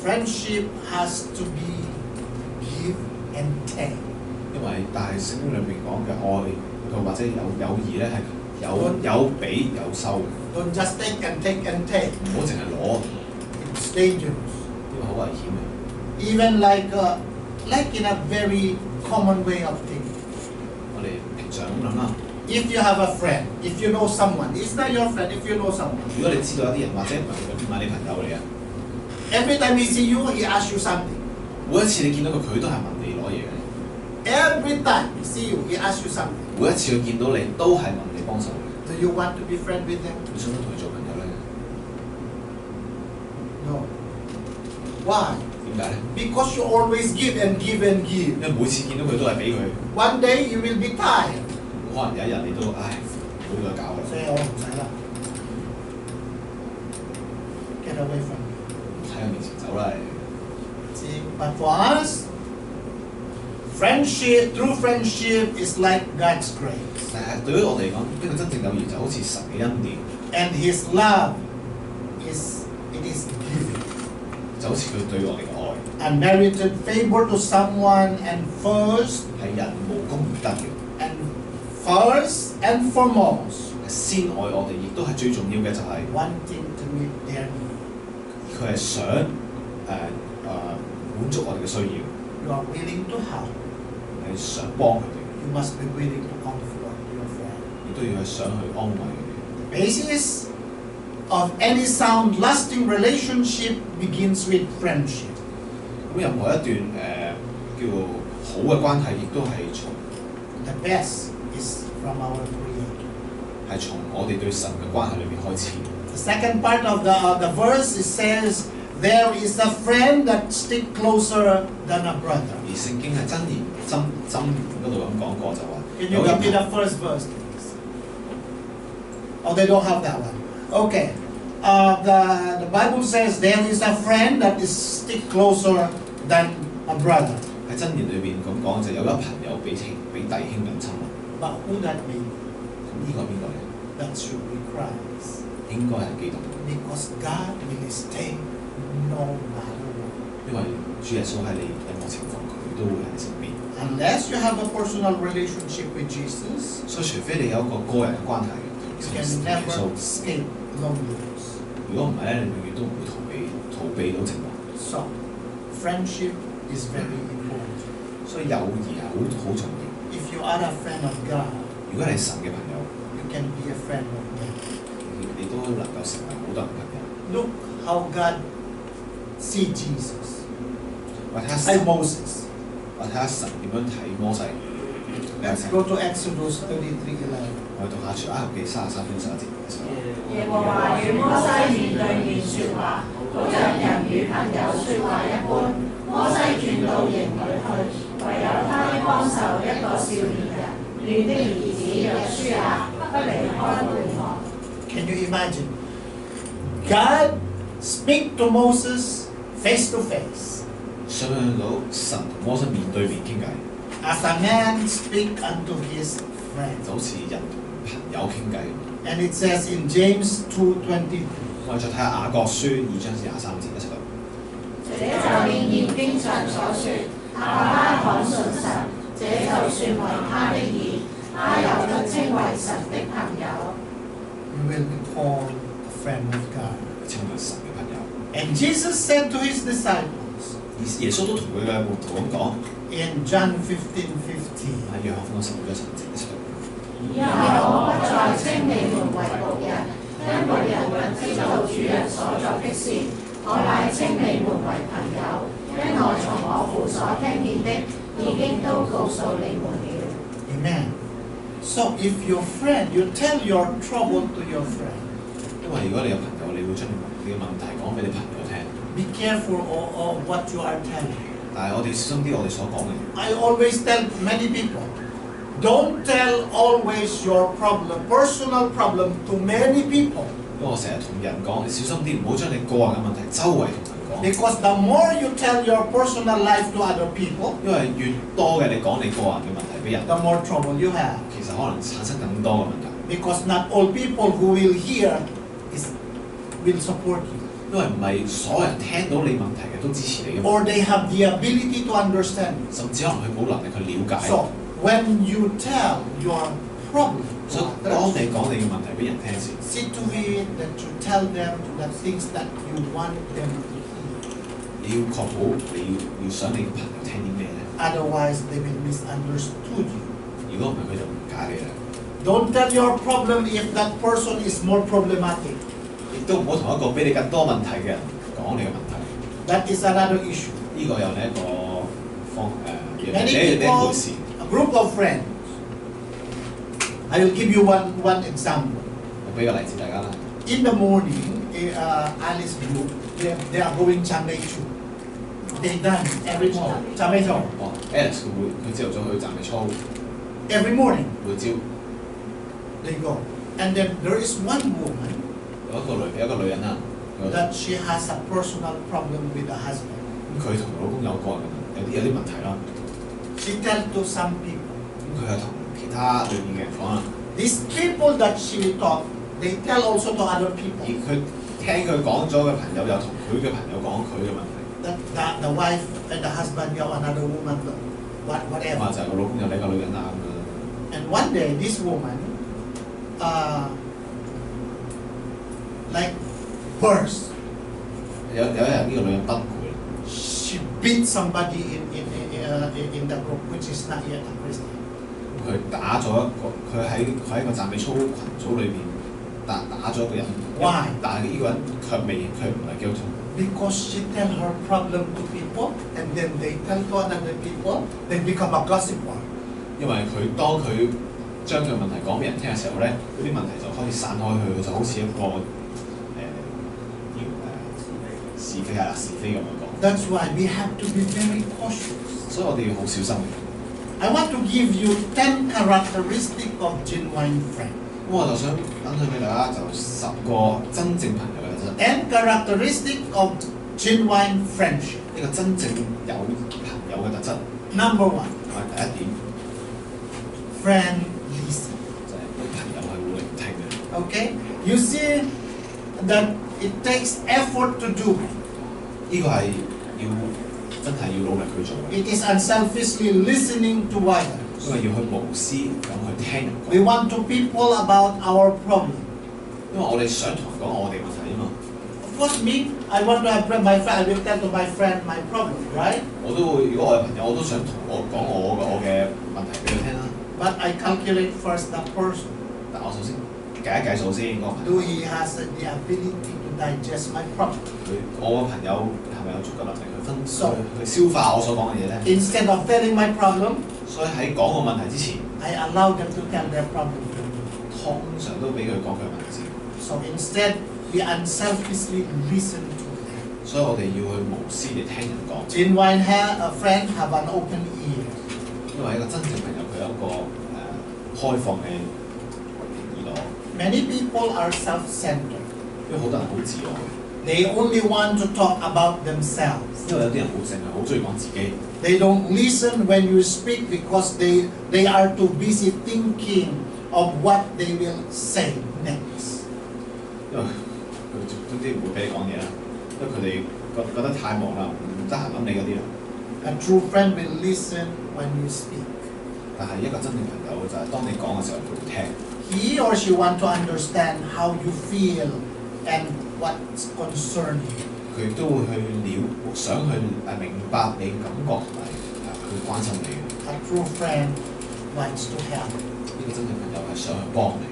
friendship has to be give and take. 因為但係聖經裏邊講嘅愛，佢或者友誼咧係有俾有收嘅， Don't just take and take and take. 唔好淨係攞， It's dangerous. 因為好危險嘅。 Even like in a very common way of thinking. 我哋平常咁諗啦， If you have a friend, if you know someone, it's not your friend. If you know someone, 如果你知道一啲人或者唔係你朋友嚟嘅， every time he see you, he asks you something. 每一次你見到佢，佢都係問你攞嘢嘅。 Every time he see you, he asks you something. 每一次佢見到你，都係問你幫手嘅。 Do you want to be friends with them? 你想唔想同佢做朋友咧？ No. Why? 點解咧？ Because you always give and give and give. 因為每次見到佢都係俾佢， One day you will be tired. 可能有一日你都唉，唔好再搞啦， Say, oh, 唔使啦. Get away from me. 喺佢面前走啦。 See, but for us, true friendship is like God's grace. 但係對於我嚟講，呢個真正友誼就好似神嘅恩典， And His love is giving. 就好似佢對我哋嘅愛， Unmerited favor to someone, and係人無功而得嘅， first and foremost, 係先愛我哋，亦都係最重要嘅就係 wanting to meet their need. 佢係想滿足我哋嘅需要， You are willing to help. 係想幫佢哋， You must be willing to comfort your friend. 亦都要係想去安慰佢哋。 The basis of any sound, lasting relationship begins with friendship. 咁任何一段叫好嘅關係，亦都係從 The best is from our Creator. 係從我哋對神嘅關係裏面開始。 The second part of the verse, it says, there is a friend that stick closer than a brother. 而聖經係箴言嗰度咁講過就話， Can you give me the first verse, please? Oh, they don't have that one. Okay. The Bible says there is a friend that is stick closer than a brother. 喺箴言裏邊咁講就有一朋友比弟兄更親密。 But who that be? 咁呢個係邊個咧？ That should be Christ. 應該係基督， Because God will stay no matter what. 因為主耶穌喺你任何情況佢都會喺你身邊。 Unless you have a personal relationship with Jesus, 所以除非你有一個個人嘅關係， you 同 can 耶 never 穌， escape loneliness. 如果唔係咧，你永遠都唔會逃避到寂寞。 So, friendship is very important. 所以友誼係好重要。 If you are a friend of God, 如果你係神嘅朋友， you can be a friend of men. 你都能夠成為好多人嘅朋友。 Look how God see Jesus 或睇下神 and Moses. 或睇下神點樣睇摩西。 Let's go to Exodus 33:11. 我哋讀下出埃及記33章11節。耶和華與摩西面對面説話，好像人與朋友説話一般。摩西轉到營裏去，唯有他的幫手一個少年人，嫩的兒子約書亞，不離開會幕。 Can you imagine? God speak to Moses face to face. 想象到神同摩西面對面傾偈， As a man speak unto his friend. 就好似人同朋友傾偈咁。 And it says in James 2:22. 我哋再睇下雅各書2章23節一齊讀。這就應驗經上所說，亞伯拉罕信神，這就算為他的義，他有得稱為神的朋友。 You will be called a friend of God. 稱為神嘅朋友。 And Jesus said to his disciples 耶穌都同佢嘅門徒咁講， in John 15:15. 喺約翰福音15章17節一齊讀。以後我不再稱你們為僕人，因僕人不知道主人所作的事，我乃稱你們為朋友，因我從我父所聽見的，已經都告訴你們了。 Amen. So if your friend, you tell your trouble to your friend. 因為如果你有朋友，你會將你嘅問題講俾你朋友聽。 Be careful of what you are telling. 但係我哋小心啲，我哋所講嘅。 I always tell many people, don't tell always your problem, personal problem to many people. 因為我成日同人講，你小心啲，唔好將你個人嘅問題周圍同人講。 Because the more you tell your personal life to other people, 因為越多嘅你講你個人嘅問題俾人， the more trouble you have. 其實可能產生更多嘅問題。 Because not all people who will hear will support you. 因為唔係所有人聽到你問題嘅都支持你嘅， Or they have the ability to understand you. 甚至可能佢冇能力去了解。 So, when you tell your problem 所以 to 當 others, 你講你嘅問題俾人聽時， see to it that you tell them the things that you want them to hear. 你要確保你要想你嘅朋友聽啲咩咧？ Otherwise, they will misunderstood you. 如果唔係，佢就誤解你啦。 Don't tell your problem if that person is more problematic. 亦都唔好同一個比你更多問題嘅人講你嘅問題。 That is another issue. 呢個又係一個Many 另一 people, 回事。 a group of friends. I will give you one example. 我俾個例子大家啦。 In the morning, Alice group, they are going Chamechu. They done every morning. Chamechu. 哦 ，Alex 佢朝頭早去讚美操， Every morning 每朝 they go. And then there is one woman 有一個女人啊， that she has a personal problem with the husband. 咁佢同老公有個人有啲問題啦。 She tell to some people. 咁佢係同其他裏面嘅人講啦， These people that she taught, they tell also to other 而 people. 佢聽佢講咗嘅朋友又同佢嘅朋友講佢嘅問題。 That the wife and the husband have another woman, 咁啊 whatever. 就係個老公有另一個女人啊咁樣。 And one day, this woman, like burst. 有一日呢個女人崩潰， She beat somebody in the group, which is not yet a Christian. 佢打咗佢喺個讚美操群組裏邊打咗一個人。 Why? 但係呢個人佢唔係基督徒。 Because she tell her problem to people, and then they tell to other people, they become a gossip one. 因為當佢將佢問題講俾人聽嘅時候咧，嗰啲問題就開始散開去，就好似一個是非咁樣講。 That's why we have to be very cautious. 所以我哋要好小心。 I want to give you 10 characteristics of genuine friend. 咁我就想分享俾大家就10個真正朋友嘅特質。 10 characteristics of genuine friendship. 呢個真正有朋友嘅特質。 Number 1, 第一點 friend listen. 就係啲朋友係會聆聽嘅。 Okay? You see that it takes effort to do. 呢個係真係要努力去做嘅， It is unselfishly listening to others. 因為要去無私咁去聽人 We 講。 want to people about our problem. 因為我哋想同人講我哋問題啊嘛。 Of course, me, I want to have my friend. I will tell to my friend my problem, right? 我都會，如果我有朋友，我都想同我講我嘅問題俾佢聽啦。 But I calculate first that person. 但我首先計一計數先，個朋友 Do he has the ability to digest my problem? 我個朋友係咪有足夠能力去去消化我所講嘅嘢咧？ Instead of telling my problem, 所以喺講個問題之前， I allow them to tell their problem to me. 通常都俾佢講佢嘅問題先。 So instead, we unselfishly listen to them. 所以我哋要去無私地聽人講， Genuine a friend have an open ear. 因為一個真正朋友佢有一個開放嘅耳朵。 Many people are self-centered. 因為好多人好自我嘅， They only want to talk about themselves. 因為有啲人淨係好中意講自己， They don't listen when you speak because they are too busy thinking of what they will say next. 因為佢總之唔會俾你講嘢啦，因為佢哋覺得太忙啦，唔得閒諗你嗰啲啦。A true friend will listen when you speak. 但係一個真正朋友就係當你講嘅時候，佢會聽。 He or she want to understand how you feel and what's concerning you. 佢都會想去明白你嘅感覺同埋去關心你嘅。 A true friend wants to help. 呢個真正朋友係想去幫你。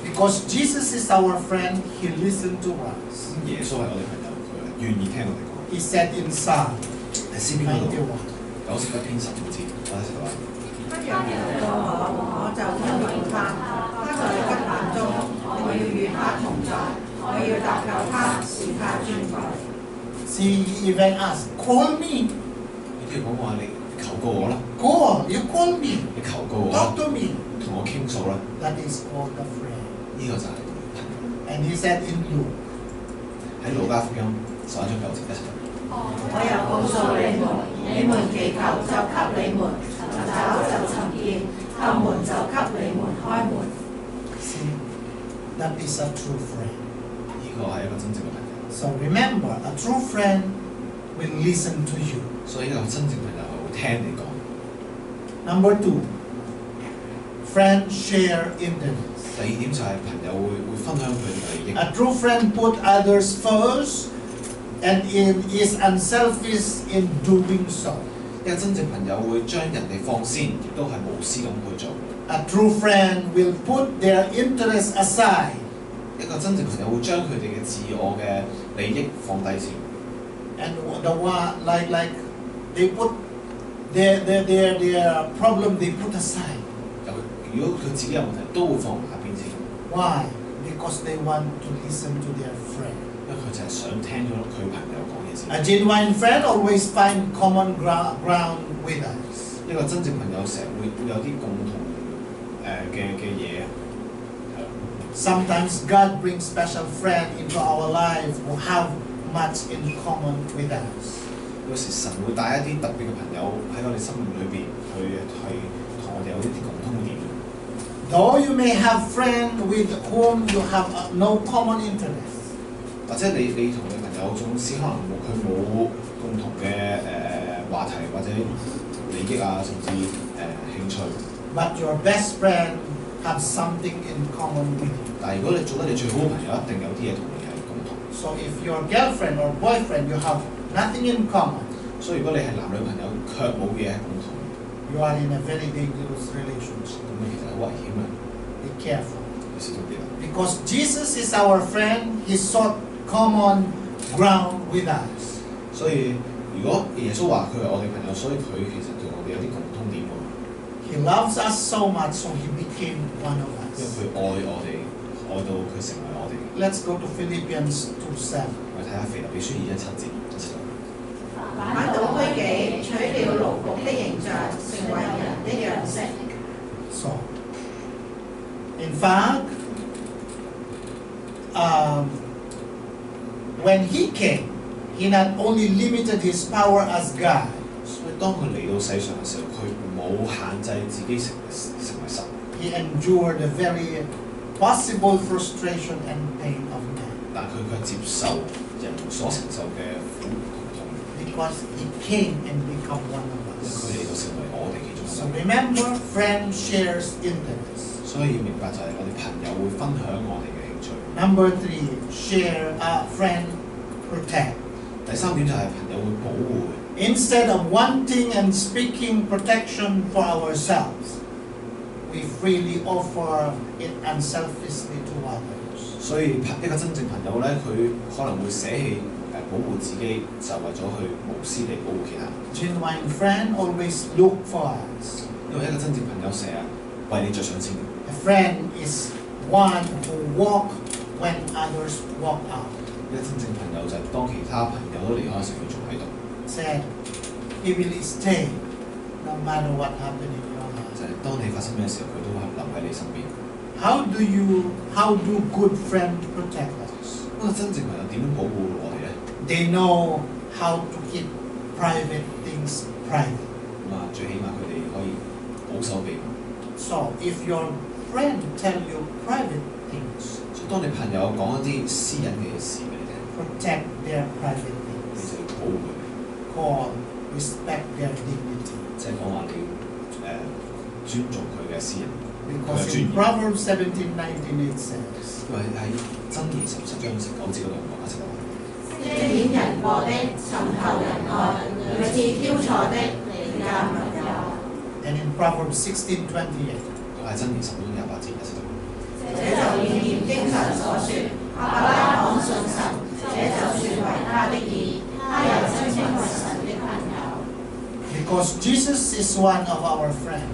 Because Jesus is our friend, He listened to us. 咁耶穌係我哋朋友，佢願意聽我哋講。 He said in Psalm 喺詩篇嗰度 91. 91篇15節，我哋就話：他若來到我就因為他，他在急難中，我要與他同在，我要搭救他，使他尊貴。 See, He even asked, call me. 你譬如講話你求告我啦， Call, you call me. 你求告我啦 Talk，to me. 同我傾訴啦， That is called a friend. 呢個就係朋友。 And He said in Luke, 喺路加福音11章9節一齊。 我又告訴你們，你們祈求就給你們，尋找就尋見，叩門就給你們開門。 see, that is a true friend. 呢個係一個真正嘅朋友。 So remember, a true friend will listen to you. 所以一個真正朋友係會聽你講。 Number 2, friends share interests. 第二點就係朋友會分享佢嘅利益。 A true friend put others first and is unselfish in doing so. 一個真正朋友會將人哋放先，亦都係無私咁去做。 A true friend will put their interests aside 一個真正朋友會將佢哋嘅自我嘅利益放低先。 and the one like they put their problem they put aside. 如果佢自己有問題，都會放埋一邊先。 Why? Because they want to listen to their friend. 因為佢就係想聽咗佢朋友講嘢先。 A genuine friend always find common ground with us. 一個真正朋友成日會有啲共同嘅嘢。 Sometimes God brings special friend into our life who have much in common with us. 有時神會帶一啲特別嘅朋友喺我哋生命裏邊去同我哋有一啲共通點。 Though you may have friends with whom you have no common interest, 或者你同你朋友總之可能佢冇共同嘅話題或者利益啊，甚至興趣。 but your best friend have something in common with you. 但係如果你做得你最好嘅朋友，一定有啲嘢同你係共同。 So if your girlfriend or boyfriend you have nothing in common, 所以如果你係男女朋友卻冇嘢係共同， you are in a very dangerous relationship. 咁其實好危險啊！ Be careful. 要小心啲啦。 Because Jesus is our friend, He sought common ground with us. 所以如果耶穌話佢係我哋朋友，所以佢其實同我哋有啲共通點喎。 He loves us so much, so He became one of 因為 us. 佢愛我哋，愛到佢成為我哋。 Let's go to Philippians 2:7. 我哋睇下腓立比書2:17節，一齊讀。反倒虛己，取了奴僕的形象，成為人的樣式。 So, in fact, when He came, He not only limited His power as God, 所以當佢嚟到世上嘅時候，佢冇限制自己成為神。 He endured the very possible frustration and pain of man. 但佢卻接受人所承受嘅苦同痛， Because He came and become one of 因為佢 us. 嚟到成為我哋其中一 So 個。 remember, friend shares interests. 所以要明白就係我哋朋友會分享我哋嘅興趣。 Number 3, share a friend protect. 第三點就係朋友會保護嘅。 Instead of wanting and speaking protection for ourselves, we freely offer it unselfishly to others. 所以一個真正朋友咧，佢可能會捨棄保護自己，就為咗去無私地保護其他人。 Genuine friend always look for us. 因為一個真正朋友成日為你着想先。 A friend is one who walk when others walk out. 一個真正朋友就係當其他朋友都離開嘅時候，佢仲喺度。 Said, he will stay no matter what happened in your life. 就係當你發生咩時候，佢都係留喺你身邊。 How do good friends protect us? 一個真正朋友點樣保護我哋咧？ They know how to keep private things private. 咁啊，最起碼佢哋可以保守秘密。 So if your friend tell you private things, 所以當你朋友講一啲私隱嘅事俾你聽， protect their private 你 things. 就要保護佢哋， Call, respect their dignity. 即係講話你要尊重佢嘅私隱。 Because in Proverbs 17:19 it says, 因為喺箴言17章19節嗰度講一齊話。遮掩人過的，尋求人愛，屢次挑錯的，離間密友。 and in Proverbs 16:28, 都係箴言10章28節一齊讀。這就應驗經上所說，亞伯拉罕信神，這就算為他的義，他又稱為神的朋友。 because Jesus is one of our friends.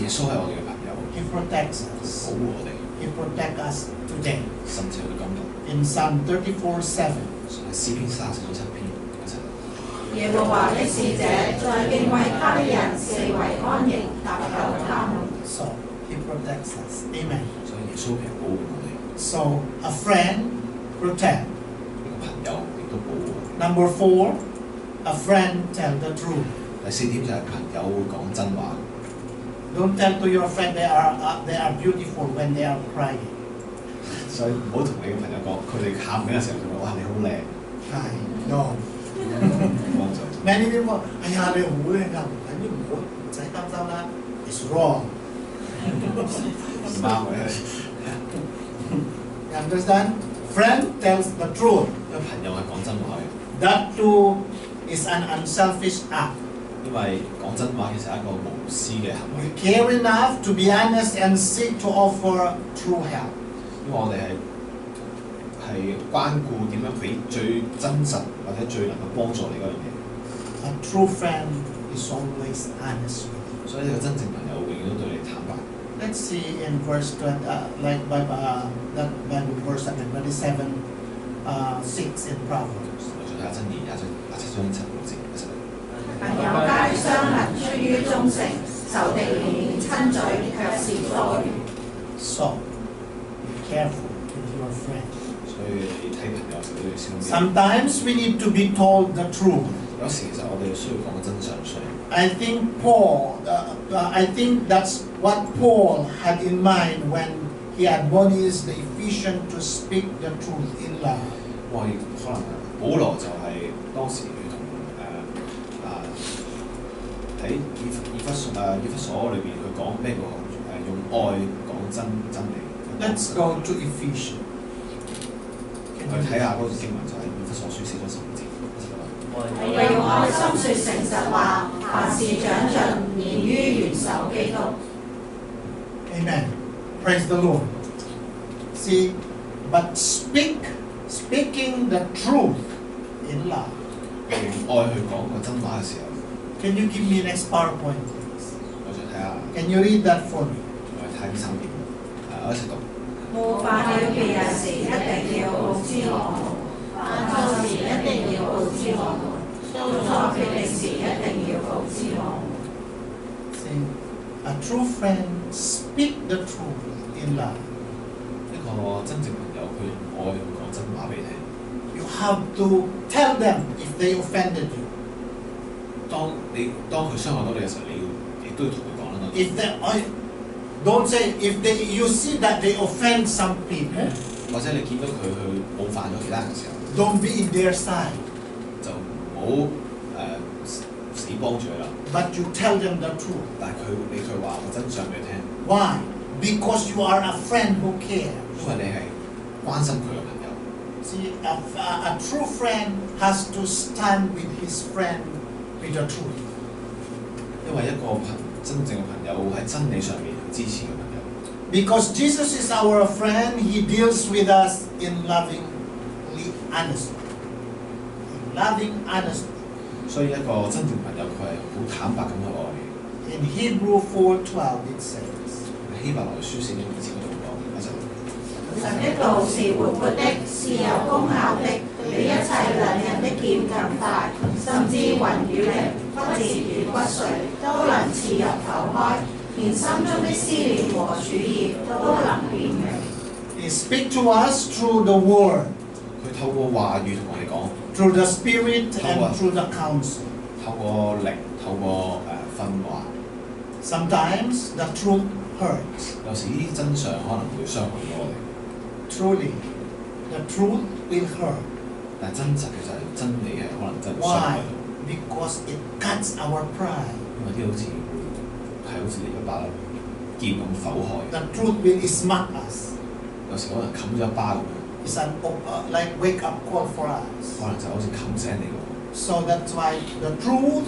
耶穌係我哋嘅朋友， He protects 保 us. 護我哋， He protects us today. 甚至我哋今日 In Psalm 34:7, 喺詩篇34章7篇一齊讀。耶和華的使者在敬畏他的人四圍安營，搭救他們。 so He protects us. Amen. 所以耶穌其實保護我哋， So a friend protect. 一個朋友亦都保護我哋。 Number 4, a friend tell the truth. 第4點就係朋友會講真話， Don't tell to your friend they are beautiful when they are crying. 所以唔好同你嘅朋友講，佢哋喊緊嘅時候就話：哇，你好靚， No. 幫助。 Many people, 哎呀，你好靚㗎，你唔好唔使擔心啦。It's wrong. 唔啱嘅， You understand? Friend tells the truth. 因為朋友係講真話嘅， That too is an unselfish act. 因為講真話其實係一個無私嘅行為， We care enough to be honest and seek to offer true help. 因為我哋係關顧點樣俾最真實或者最能夠幫助你嗰樣嘢， A true friend is always honest with you. 所以呢個真正朋友永遠都對你坦白。 Let's see in verse 20, that Bible verse 27, 6 in Proverbs. 我再睇下箴言27章7、6節一齊讀。朋友皆相能出於忠誠，仇敵連親嘴卻是多餘。 So, be careful with your friend. 所以你睇朋友時都要小心。 Sometimes we need to be told the truth. 有時其實我哋需要講個真相出嚟。 I think that's what Paul had in mind when he admonished the Ephesians to speak the truth in love. 我亦可能保羅就係當時佢同喺以弗所裏邊佢講咩個用愛講真理。 Let's go to Ephesians. 我哋睇下嗰段經文就係以弗所書4章15節。為用愛心説誠實話，凡事長進，連於元首基督。 Amen. Praise the Lord. See, but speaking the truth in love. 用愛去講個真話嘅時候， Can you give me next PowerPoint, please? 我再睇下， Can you read that for me? 我哋睇第3點，我一齊讀。冒犯了別人時，一定要告知我們；犯錯時，一定要告知我們；做錯決定時，一定要告知我們。 See, a true friend speak the truth in love. 一個真正朋友，佢用愛去講真話俾你聽。 You have to tell them if they offended you. 當佢傷害到你嘅時候，你亦都要同佢講啦。 If don't say you see that they offend some people, 或者你見到佢去冒犯咗其他人嘅時候， don't be in their side, 就唔好死幫住佢啦。 but you tell them the truth. 但係你佢話個真相俾佢聽， Why? Because you are a friend who cares. 因為你係關心佢嘅朋友。 See, a true friend has to stand with his friend with the truth. 因為一個真正嘅朋友喺真理上面支持嘅朋友。 Because Jesus is our friend, he deals with us in loving honesty. In loving honesty. 所以一個真正朋友佢係好坦白咁去愛你。 In Hebrew 4:12 it says, 希伯來書4章2節嗰度講，一齊讀。神的道是活潑的，是有功效的，比一切兩刃的劍更快，甚至魂與靈、骨節與骨髓都能刺入剖開，連心中的思念和主意都能辨明。he speaks to us through the word. 佢透過話語同我哋講， through the Spirit and through the counsel. 透過靈，透過訓話。Sometimes the truth hurts. 有時呢啲真相可能會傷害到我哋。Truly, the truth will hurt. 但係真實其實係真理係可能真係傷害 Why? 到。Because it cuts our pride. 因為啲好似係好似一把劍咁剖開。 The truth will smack us. 有時可能冚咗一巴咁樣， It's an like wake up call for us. 可能就好似冚醒你咁。 So that's why the truth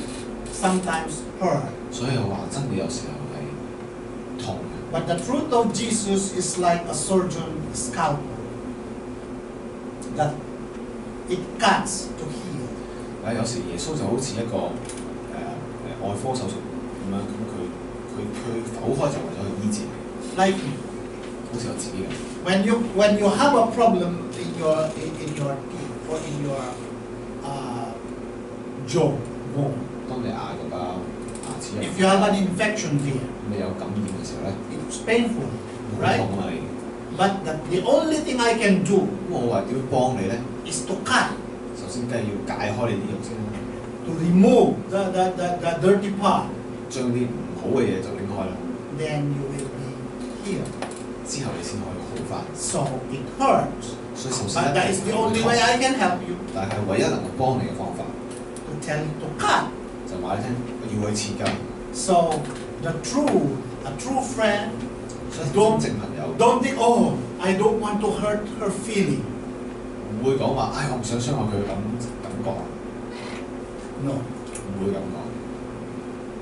sometimes hurt. 所以我話真理有時候係痛嘅。 But the truth of Jesus is like a surgeon scalpel. That it cuts to heal. 但係有時耶穌就好似一個外科手術咁樣，咁佢剖開就為咗去醫治你， Like me. 好似我自己咁。When you have a problem in your teeth or in your jaw bone, 當你牙嗰把牙齒 if you have an infection there, 你有感染嘅時候咧， it's painful, 好 right? 痛啊你。 But the only thing I can do 咁我話點樣幫你咧？ is to cut, 首先梗係要解開你啲肉先啦， to remove the dirty part. 將啲唔好嘅嘢就拎開啦， Then you will be healed. 之後你先可以好翻。 So it hurts. 所以首先 But that is the only way I can help you 但係唯一能夠幫你嘅方法， to tell you to cut. 就話你聽，我要去切㗎。 So a true friend, 所以真正朋友 don't think, oh, I don't want to hurt her feeling. 唔會講話，唉，我唔想傷害佢嘅感覺， No. 唔會咁講。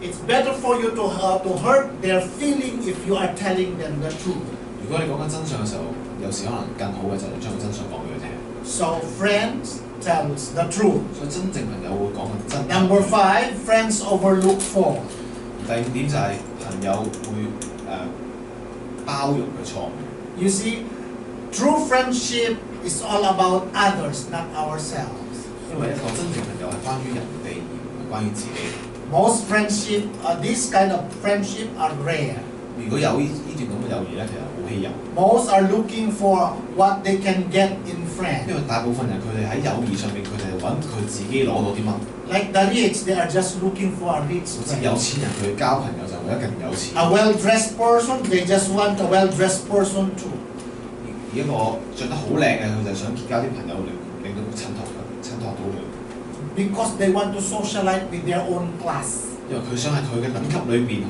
It's better for you to hurt their feeling if you are telling them the truth. 如果你講緊真相嘅時候，有時可能更好嘅就係將個真相講俾佢聽。 So friends tells the truth. 所以真正朋友會講緊真。 Number 5, friends overlook fault. 第五點就係朋友會包容佢錯誤。 You see, true friendship is all about others, not ourselves. 因為一個真正朋友係關於人哋，而唔係關於自己。 Most friendship, this kind of friendship are rare. 如果有呢段咁嘅友誼咧，其實好稀有。 Most are looking for what they can get in friends. 因為大部分人佢哋喺友誼上面，佢哋揾佢自己攞到啲乜。 Like the rich, they are just looking for a rich 好似有 friend. 錢人佢交朋友就為咗更有錢。 A well-dressed person, they just want a well-dressed person too. 而一個着得好靚嘅，佢就想結交啲朋友令到佢襯托到佢。 Because they want to socialize with their own class. 因為佢想喺佢嘅等級裏邊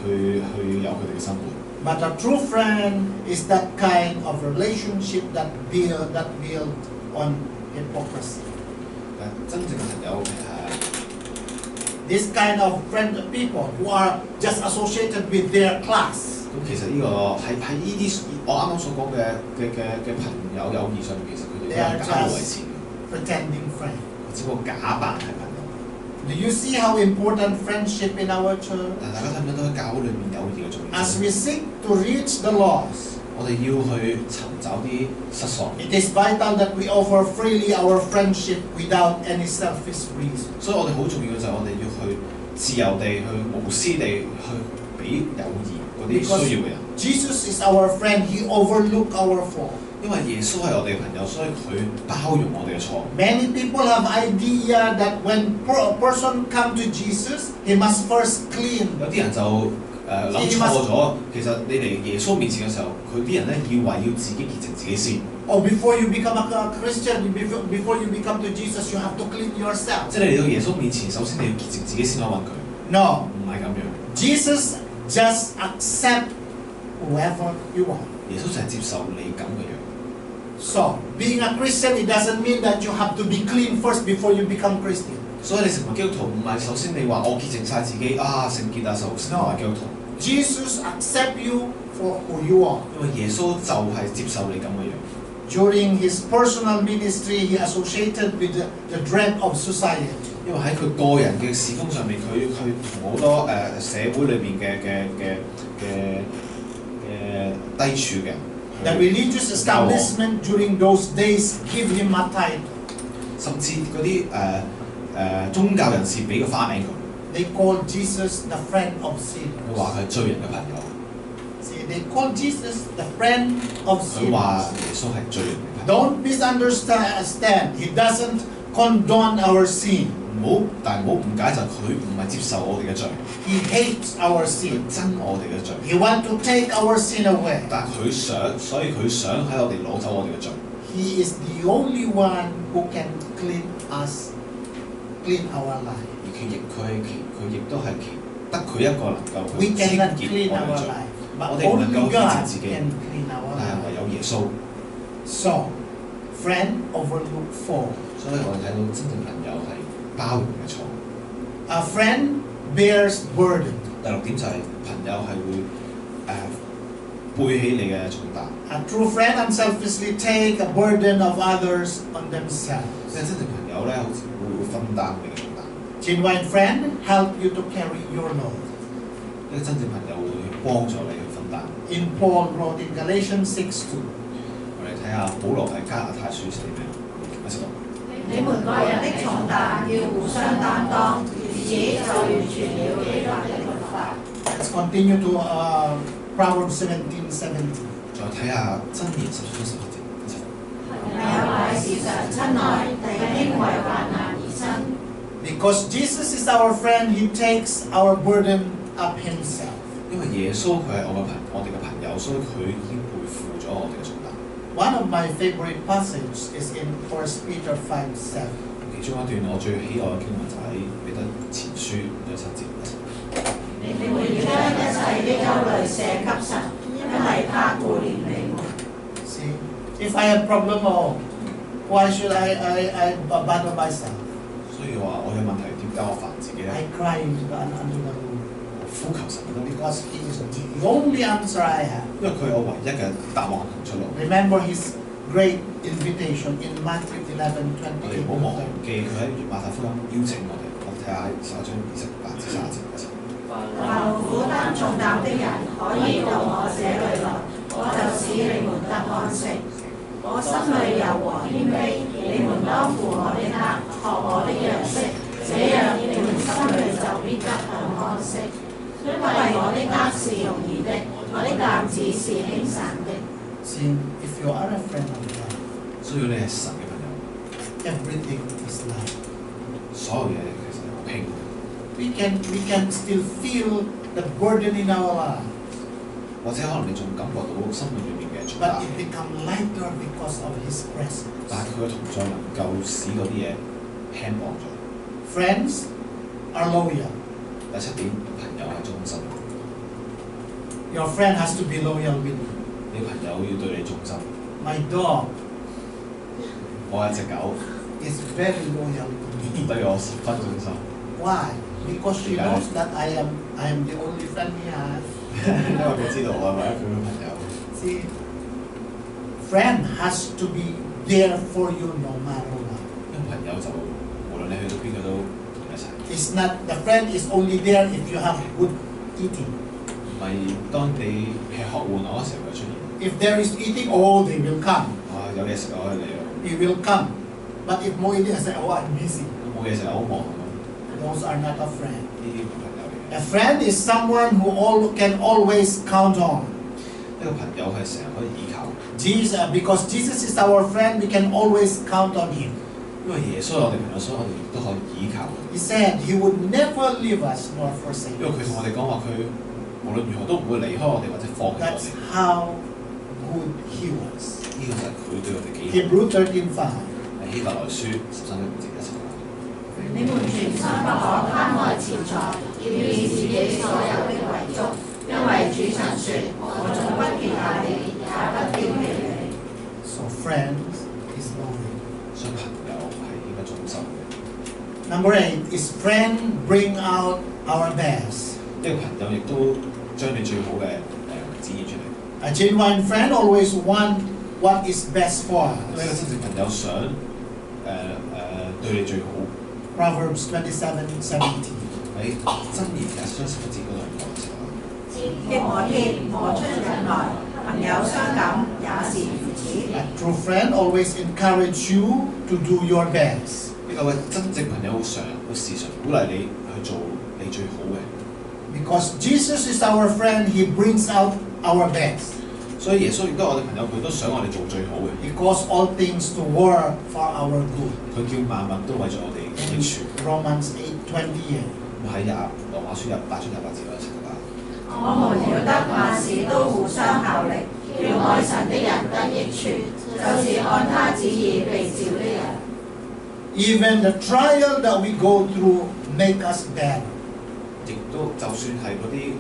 去有佢哋嘅生活。 But a true friend is that kind of relationship that build on hypocrisy. 真正嘅朋友This kind of friend people who are just associated with their class. 咁其實呢個喺呢啲我啱啱所講嘅朋友友誼上面，其實佢哋都係假冒為善嘅， Pretending friend. 只不過假扮係朋友。 Do you see how important friendship in our church? 但大家睇唔睇到喺教會裏面友誼嘅重要 As 性？ we seek to reach the lost, 我哋要去尋找啲失喪， it is vital that we offer freely our friendship without any selfish reason. 所以我哋好重要嘅就係我哋要去自由地去無私地去俾友誼嗰啲需要嘅人。 Jesus is our friend. He overlooked our fault. 因為耶穌係我哋嘅朋友，所以佢包容我哋嘅錯誤。 Many people have idea that when a person come to Jesus, he must first clean. 有啲人就諗錯咗，其實你嚟耶穌面前嘅時候，佢啲人咧以為要自己潔淨自己先。 Oh, before you become a Christian, before you become to Jesus, you have to clean yourself. 即係你嚟到耶穌面前，首先你要潔淨自己先可以揾佢， No, 唔係咁樣。 Jesus just accept whoever you want. 耶穌就係接受你咁嘅樣。 So, being a Christian, it doesn't mean that you have to be clean first before you become Christian. 所以你成為基督徒唔係首先你話我潔淨晒自己啊聖潔啊就成為基督徒， Jesus accept you for who you are. 因為耶穌就係接受你咁嘅樣。 During his personal ministry, he associated with the dread of society. 因為喺佢個人嘅事工上面，佢同好多社會裏面嘅低處嘅。 The religious establishment during those days give him a title. 甚至嗰啲宗教人士俾個花名佢， They call Jesus the friend of sinners. 佢話佢係罪人嘅朋友， See, they call Jesus the friend of 佢話 sinners. 耶穌係罪人嘅朋 Don't misunderstand. He doesn't condone our sin. 但唔好誤解就佢唔係接受我哋嘅罪， He hates our 佢 sin. 憎我哋嘅罪。 He wants to take our sin away. 但係所以佢想喺我哋攞走我哋嘅罪。 He is the only one who can clean our life. 而佢亦都係得佢一個能夠 We 去清 cannot 潔 clean 我哋 our 嘅罪， life, but 我哋唔能 only 夠潔 God 淨自己， can clean our 但係 life. 唯有耶穌。 So, friend overlook fault. 所以我哋睇到真正朋友係包容嘅錯。 A friend bears burden. 第六點就係朋友係會背起你嘅重擔。 A true friend unselfishly take a burden of others on themselves. 即係真正朋友咧，好似會分擔你嘅重擔。 Genuine friend help you to carry your load. 一個真正朋友會幫助你去分擔。 In Paul wrote in Galatians 6:2. 我哋睇下保羅喺加拉太書寫咩？一齊讀。你們各人的重擔要互相擔當，如此就完全了基督的律法。 Let's continue to Proverbs 17:17. 再睇下箴言10章11節，一齊讀。朋友乃時常親愛，弟兄為患難而生。 Because Jesus is our friend, He takes our burden up Himself. 因為耶穌佢係我哋嘅朋友，所以佢已經背負咗我哋嘅重擔。 One of my favorite passages is in 1 Peter 5:7. 其中一段我最喜愛嘅經文就喺彼得前書5章7節。你們要將一切的憂慮卸給神，因為他顧念你們。 See, if I have problem, why should I bother myself? 所以話我有問題，點解我煩自己咧？ I cry into under the room 呼求神嗰啲， because He is the only answer I have. 因為佢係我唯一嘅答案同出路。 Remember His great invitation in Matthew 我哋唔好忘 11:28. 記佢喺馬太福音邀請我哋，我哋睇下11章28至30節一齊。凡負擔重擔的人，可以到我這裏來，我就使你們得安息。我心裏柔和謙卑，你們當負我的軛，學我的樣式，這樣你們心裏就必得享安息。因為我的軛是容易的，我的擔子是輕省的。 See, if you are a friend of God, 所以你係神嘅朋友， everything is light. 所有嘢其實係好輕。 We can still feel the burden in our life, 或者可能你仲感覺到生命裏面嘅重 but 擔， it becomes lighter because of His presence. 但係佢嘅同在能夠使嗰啲嘢輕薄咗。 Friends are loyal. 第7點，朋友係忠心。 Your friend has to be loyal with you. 你朋友要對你忠心。 My dog 我有隻狗 is very loyal to me. 對我十分忠心， Why? Because she knows that I am the only friend he has. 因為佢知道我係唯一佢嘅朋友。 See, friend has to be there for you no matter what. 因為朋友就無論你去到邊個都同你一齊。 It's not the friend is only there if you have good eating. 唔係當你吃喝玩樂嗰時候佢出現。 If there is eating, oh, they will come. 有嘢食我可以嚟咯。He will come. But if no eating, I say, oh, I'm busy. 冇嘢食好忙咁。 Those are not a friend. 呢啲唔係朋友嚟嘅。 A friend is someone who can always count on. 一個朋友係成日可以依靠。 Because Jesus is our friend, we can always count on Him. 因為耶穌係我哋朋友，所以我哋都可以依靠佢。 He said He would never leave us nor forsake 因為佢同 us. 我哋講話，佢無論如何都唔會離開我哋或者放棄我 That's 哋。 how good He was. 呢個就係佢對我哋幾好。 Hebrew 13:5. 係希伯來書13:5節一齊講。你們全心不可貪愛錢財，要以自己所有的為足，因為主曾說：我總不撇下你，也不丟棄你。 So friends is loyal. 所以朋友係應該忠心嘅。 Number 8 is friend bring out our best. 呢個朋友亦都將你最好嘅展現出嚟。A genuine friend always want what is best for 因為一個 us. 真正朋友想對你最好。 Proverbs 27:17. 喺箴言嘅章11節嗰度講嘅時候，激我天，磨出忍耐，朋友相感也是如此。 A true friend always encourage you to do your best. 呢個真正朋友會時常鼓勵你去做你最好嘅。 Because Jesus is our friend, He brings out our best. 所以耶穌亦都係我哋朋友，佢都想我哋做最好嘅。He calls all things to work for our good. 佢叫萬物都為咗我哋嘅益處。Romans 8:28. 咁喺羅馬書8章28節嗰度講。我們曉得萬事都互相效力，叫愛神的人得益處，就是按他旨意被召的人。Even the trial that we go through make us better. 亦都就算係嗰啲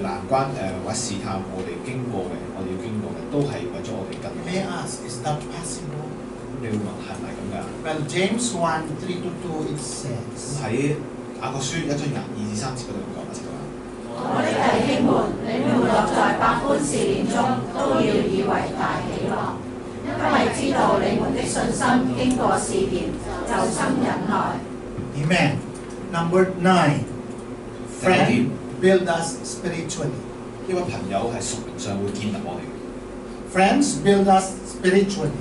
難關或者試探我哋經過嘅，我哋要經過嘅，都係為咗我哋更好。You may ask, is that possible? 咁你會問係咪咁㗎？ Well, James 1:3-2 it says. 喺雅各書1章2至3節嗰度講一齊話。我的弟兄們，你們落在百般試煉中，都要以為大喜樂，因為知道你們的信心經過試驗，就生忍耐。Amen. Number 9. Friend build us spiritually. 因為朋友係屬靈上會建立我哋。Friends build us spiritually.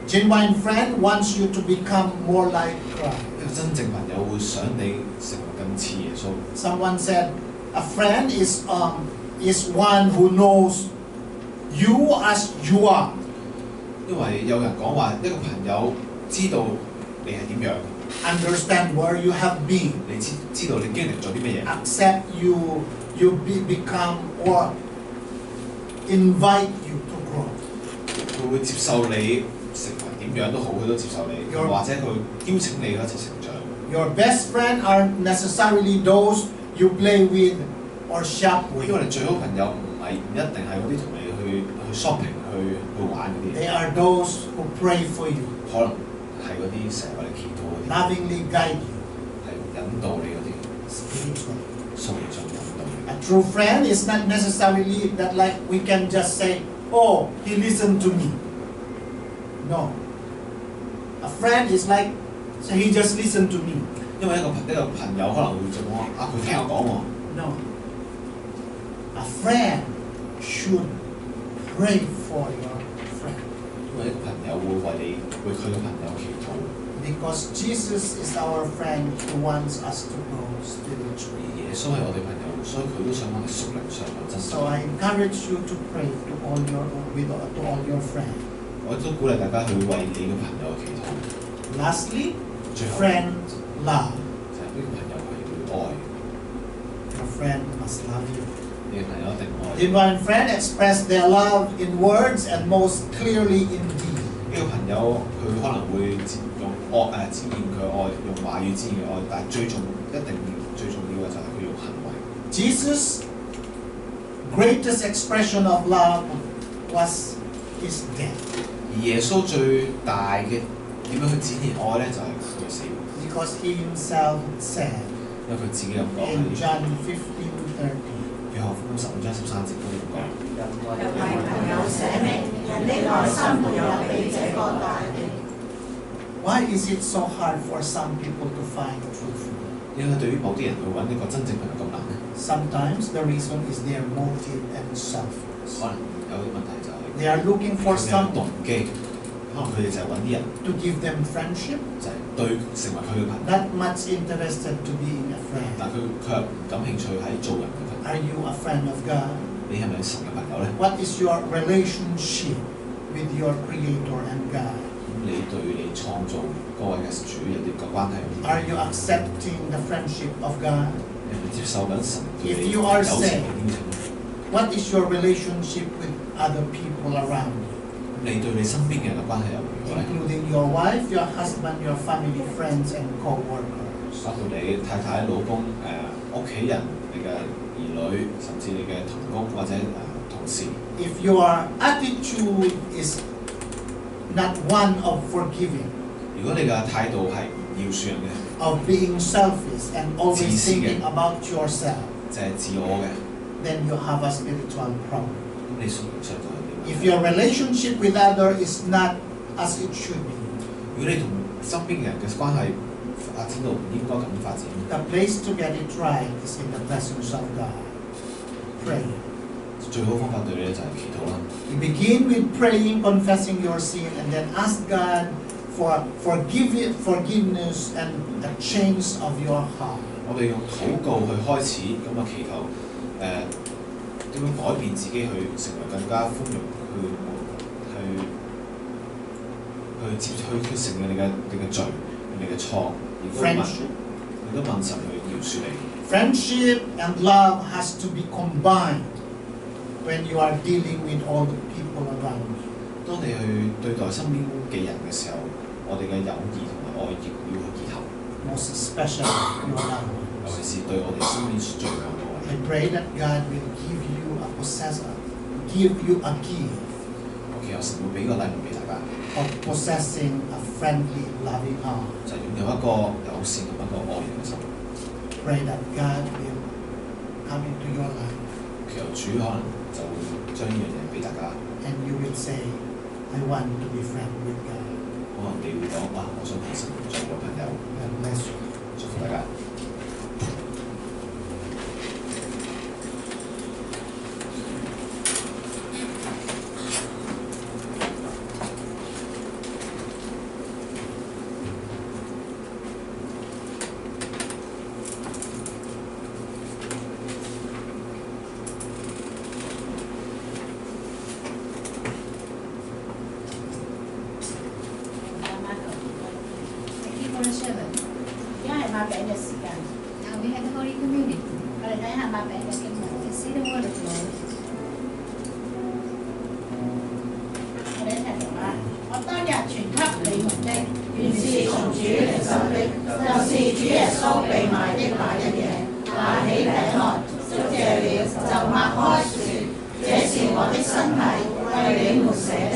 Genuine friend wants you to become more like Christ. 一個真正朋友會想你成為更似耶穌。Someone said, a friend is one who knows you as you are. 因為有人講話，一個朋友知道你係點樣。Understand where you have been. 你知道你經歷咗啲乜嘢。Accept you become or invite you to grow. 佢會接受你成為點樣都好，佢都接受你，或者佢邀請你一齊成長。Your best friend aren't necessarily those you play with or shop with. 因為你最好朋友唔一定係嗰啲同你去 shopping 去玩嗰啲。They are those who pray for you. 可能係嗰啲成日為你祈禱嗰啲。Lovingly guide you. 係引導你嗰啲。Spiritually. 屬靈上引導你。A true friend is not necessarily that like we can just say, oh, he listened to me. No. A friend is like, so he just listened to me. 因為一個朋友可能會就講佢聽我講喎。No. A friend should pray for your friend. 因為一個朋友會為佢嘅朋友祈禱。Because Jesus is our friend who wants us to grow spiritually. 耶穌係我哋朋友，所以佢都想我哋屬靈上有增長。So I encourage you to pray to all your friends. 我都鼓勵大家去為你嘅朋友祈禱。Lastly, 最後 friend love. 就係呢個朋友係會愛。Your friend must love you. 你嘅朋友一定愛。Genuine friend express their love in words and most clearly in deed. 呢個朋友佢可能會用展現佢愛，用話語展現愛，但係最重要嘅就係佢用行為。Jesus' greatest expression of love was his death. 而耶穌最大嘅點樣去展現愛咧，就係佢嘅死。Because he himself said 因為佢自己咁講 in 喺 John 15:30. 約翰福音15章13節嗰度咁講。人為朋友捨命，人的愛心沒有比這個大的。Why is it so hard for some people to find true friends? 點解對於某啲人去揾一個真正朋友咁難咧？ Sometimes the reason is their motive and selfless. 可能有啲問題就係 They are looking for 佢有 someone 動機，可能佢哋就係揾啲人 to give them friendship, 就係成為佢嘅朋友， not much interested to being a 但 friend. 佢又唔感興趣喺做人嘅朋友。 Are you a friend of God? 你係咪神嘅朋友咧？ What is your relationship with your Creator and God? 咁你對你創造嗰位嘅主有啲個關係？ Are you accepting the friendship of God? 你係咪接受緊神對 If 你 you 友 are 情 saved, 嘅邀請？ What is your relationship with other people around you, 你對你身邊嘅人嘅關係又如何咧？ including your wife, your husband, your family, friends, and co-workers? 包括你太太、老公、屋企人、你嘅兒女，甚至你嘅同工或者同事。If your attitude is not one of forgiving, 如果你嘅態度係唔饒恕人嘅， of being selfish and always 自私嘅。 thinking about yourself, 就係自我嘅， then you have a spiritual problem. 咁你屬靈上就係點？ If your relationship with others is not as it should be, 如果你同身邊嘅人嘅關係發展到唔應該咁發展， the place to get it right is in the presence of God. Pray. 最好方法對你咧就係祈禱啦。 You begin with praying, confessing your sin, and then ask God for forgiveness and a change of your heart. 我哋用禱告去開始，咁啊祈求點樣改變自己，去成為更加寬容去承認你嘅罪、你嘅錯，亦都問神去饒恕你。Friendship and love has to be combined when you are dealing with all the people around you. 當你去對待身邊嘅人嘅時候，我哋嘅友誼同埋愛意要去結合。Most especially your loved ones. 尤其是對我哋身邊最愛嘅位。I pray that God will give you a key. 我祈求神會俾個禮物俾大家。Of possessing a friendly, loving heart. 就擁有一個友善同一個愛人嘅心。Pray that God will come into your life. 祈求主可能就會將呢樣嘢俾大家。And you will say, I want to be friend with God. 可能你會講哇，我想同神做個朋友。God bless you. 祝福大家。而家係擘餅嘅時間。Now we have the Holy Communion. 我哋睇下擘餅嘅經文。To see the Word of God. 我哋一齊讀啦。我當日傳給你們的，原是從主領受的，就是主耶穌被賣的那一夜，拿起餅來，祝謝了，就擘開說：這是我的身體，為你們捨的，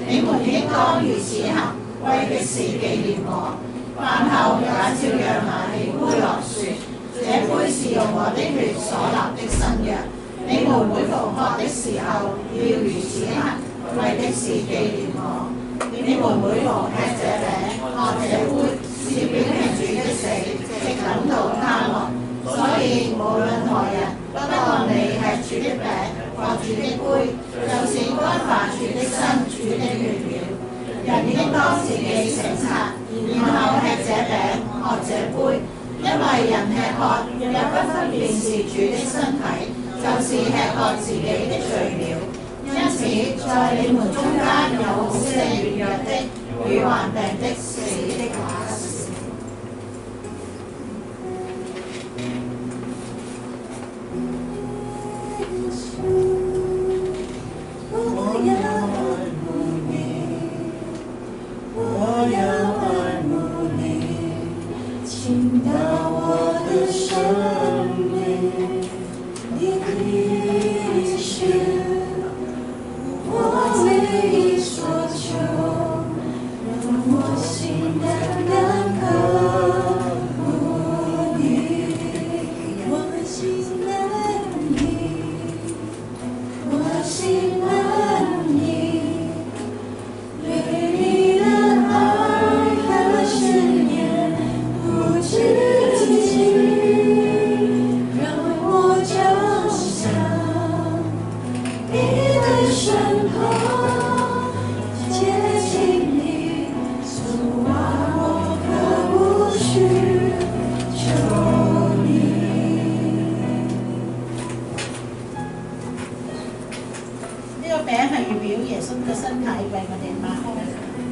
你們應當如此行，為的是紀念我。飯後也照樣拿起杯來說：這杯是用我的血所立的新約，你們每逢喝的時候要如此行，為的是紀念我。你們每逢吃這餅、喝這杯，是表明主的死，直等到他來。所以無論何人不看你吃主的餅、喝主的杯，就是干犯主的身、主的血了。人應當自己省察，然後吃這餅、喝這杯，因為人吃喝也不分辨是主的身體，就是吃喝自己的罪了。因此，在你們中間有好些軟弱的、與患病的、死的也是。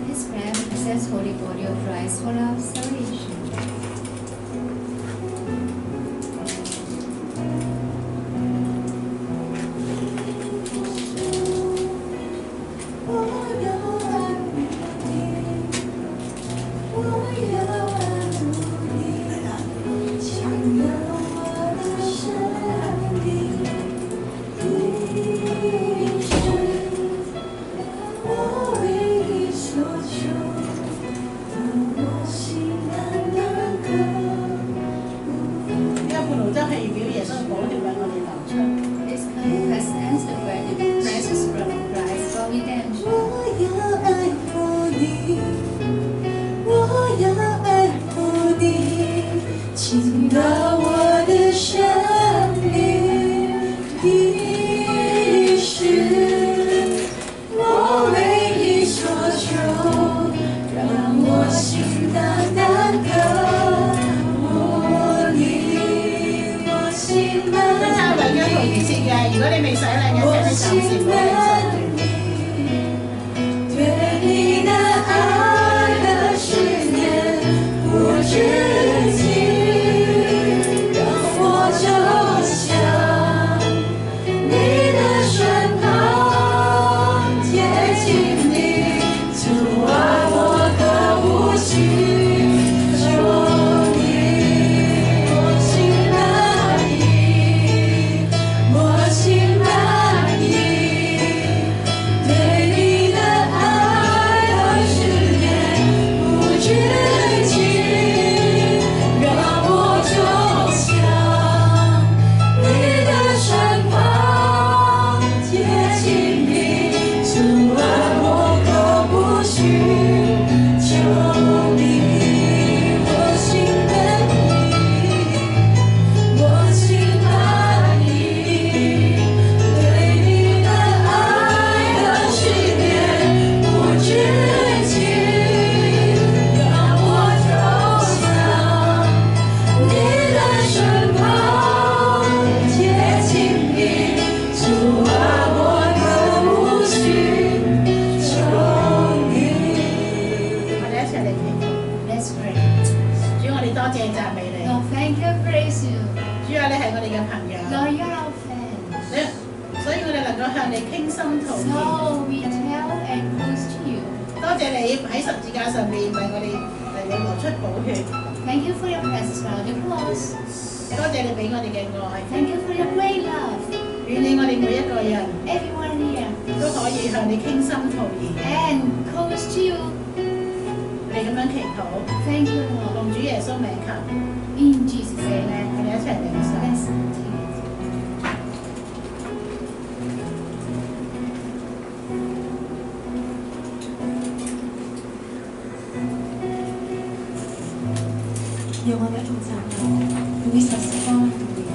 This bread represents Holy Body of Christ for our salvation. This cup represents the precious blood of Christ for redemption. 我要爱慕你，倾倒我的生命的事，我唯一所求，让我心单单渴慕你，我心跟抄兩張圖如先嘅，如果你未洗靚嘅，請你暫時唔好理 us great. 主，我哋多謝讚美你。 Lord, thank you, praise you. 主啊，你係我哋嘅朋友， Lord, you're our friend. 所以我哋能夠向你傾心吐意。 So we tell and close to you. 多謝你喺十字架上面為我哋嚟到流出寶血， Thank you for your presence around the cross. 多謝你俾我哋嘅愛， Thank you for your great love. 願你我哋每一個人 Everyone here 都可以向你傾心吐意。 and close to you. 我哋咁樣祈禱， Thank you, Lord. 奉主耶穌名求， In Jesus' 我 name. 哋一齊領受。 Let's continue. 讓我哋一同站立，用呢首詩歌嚟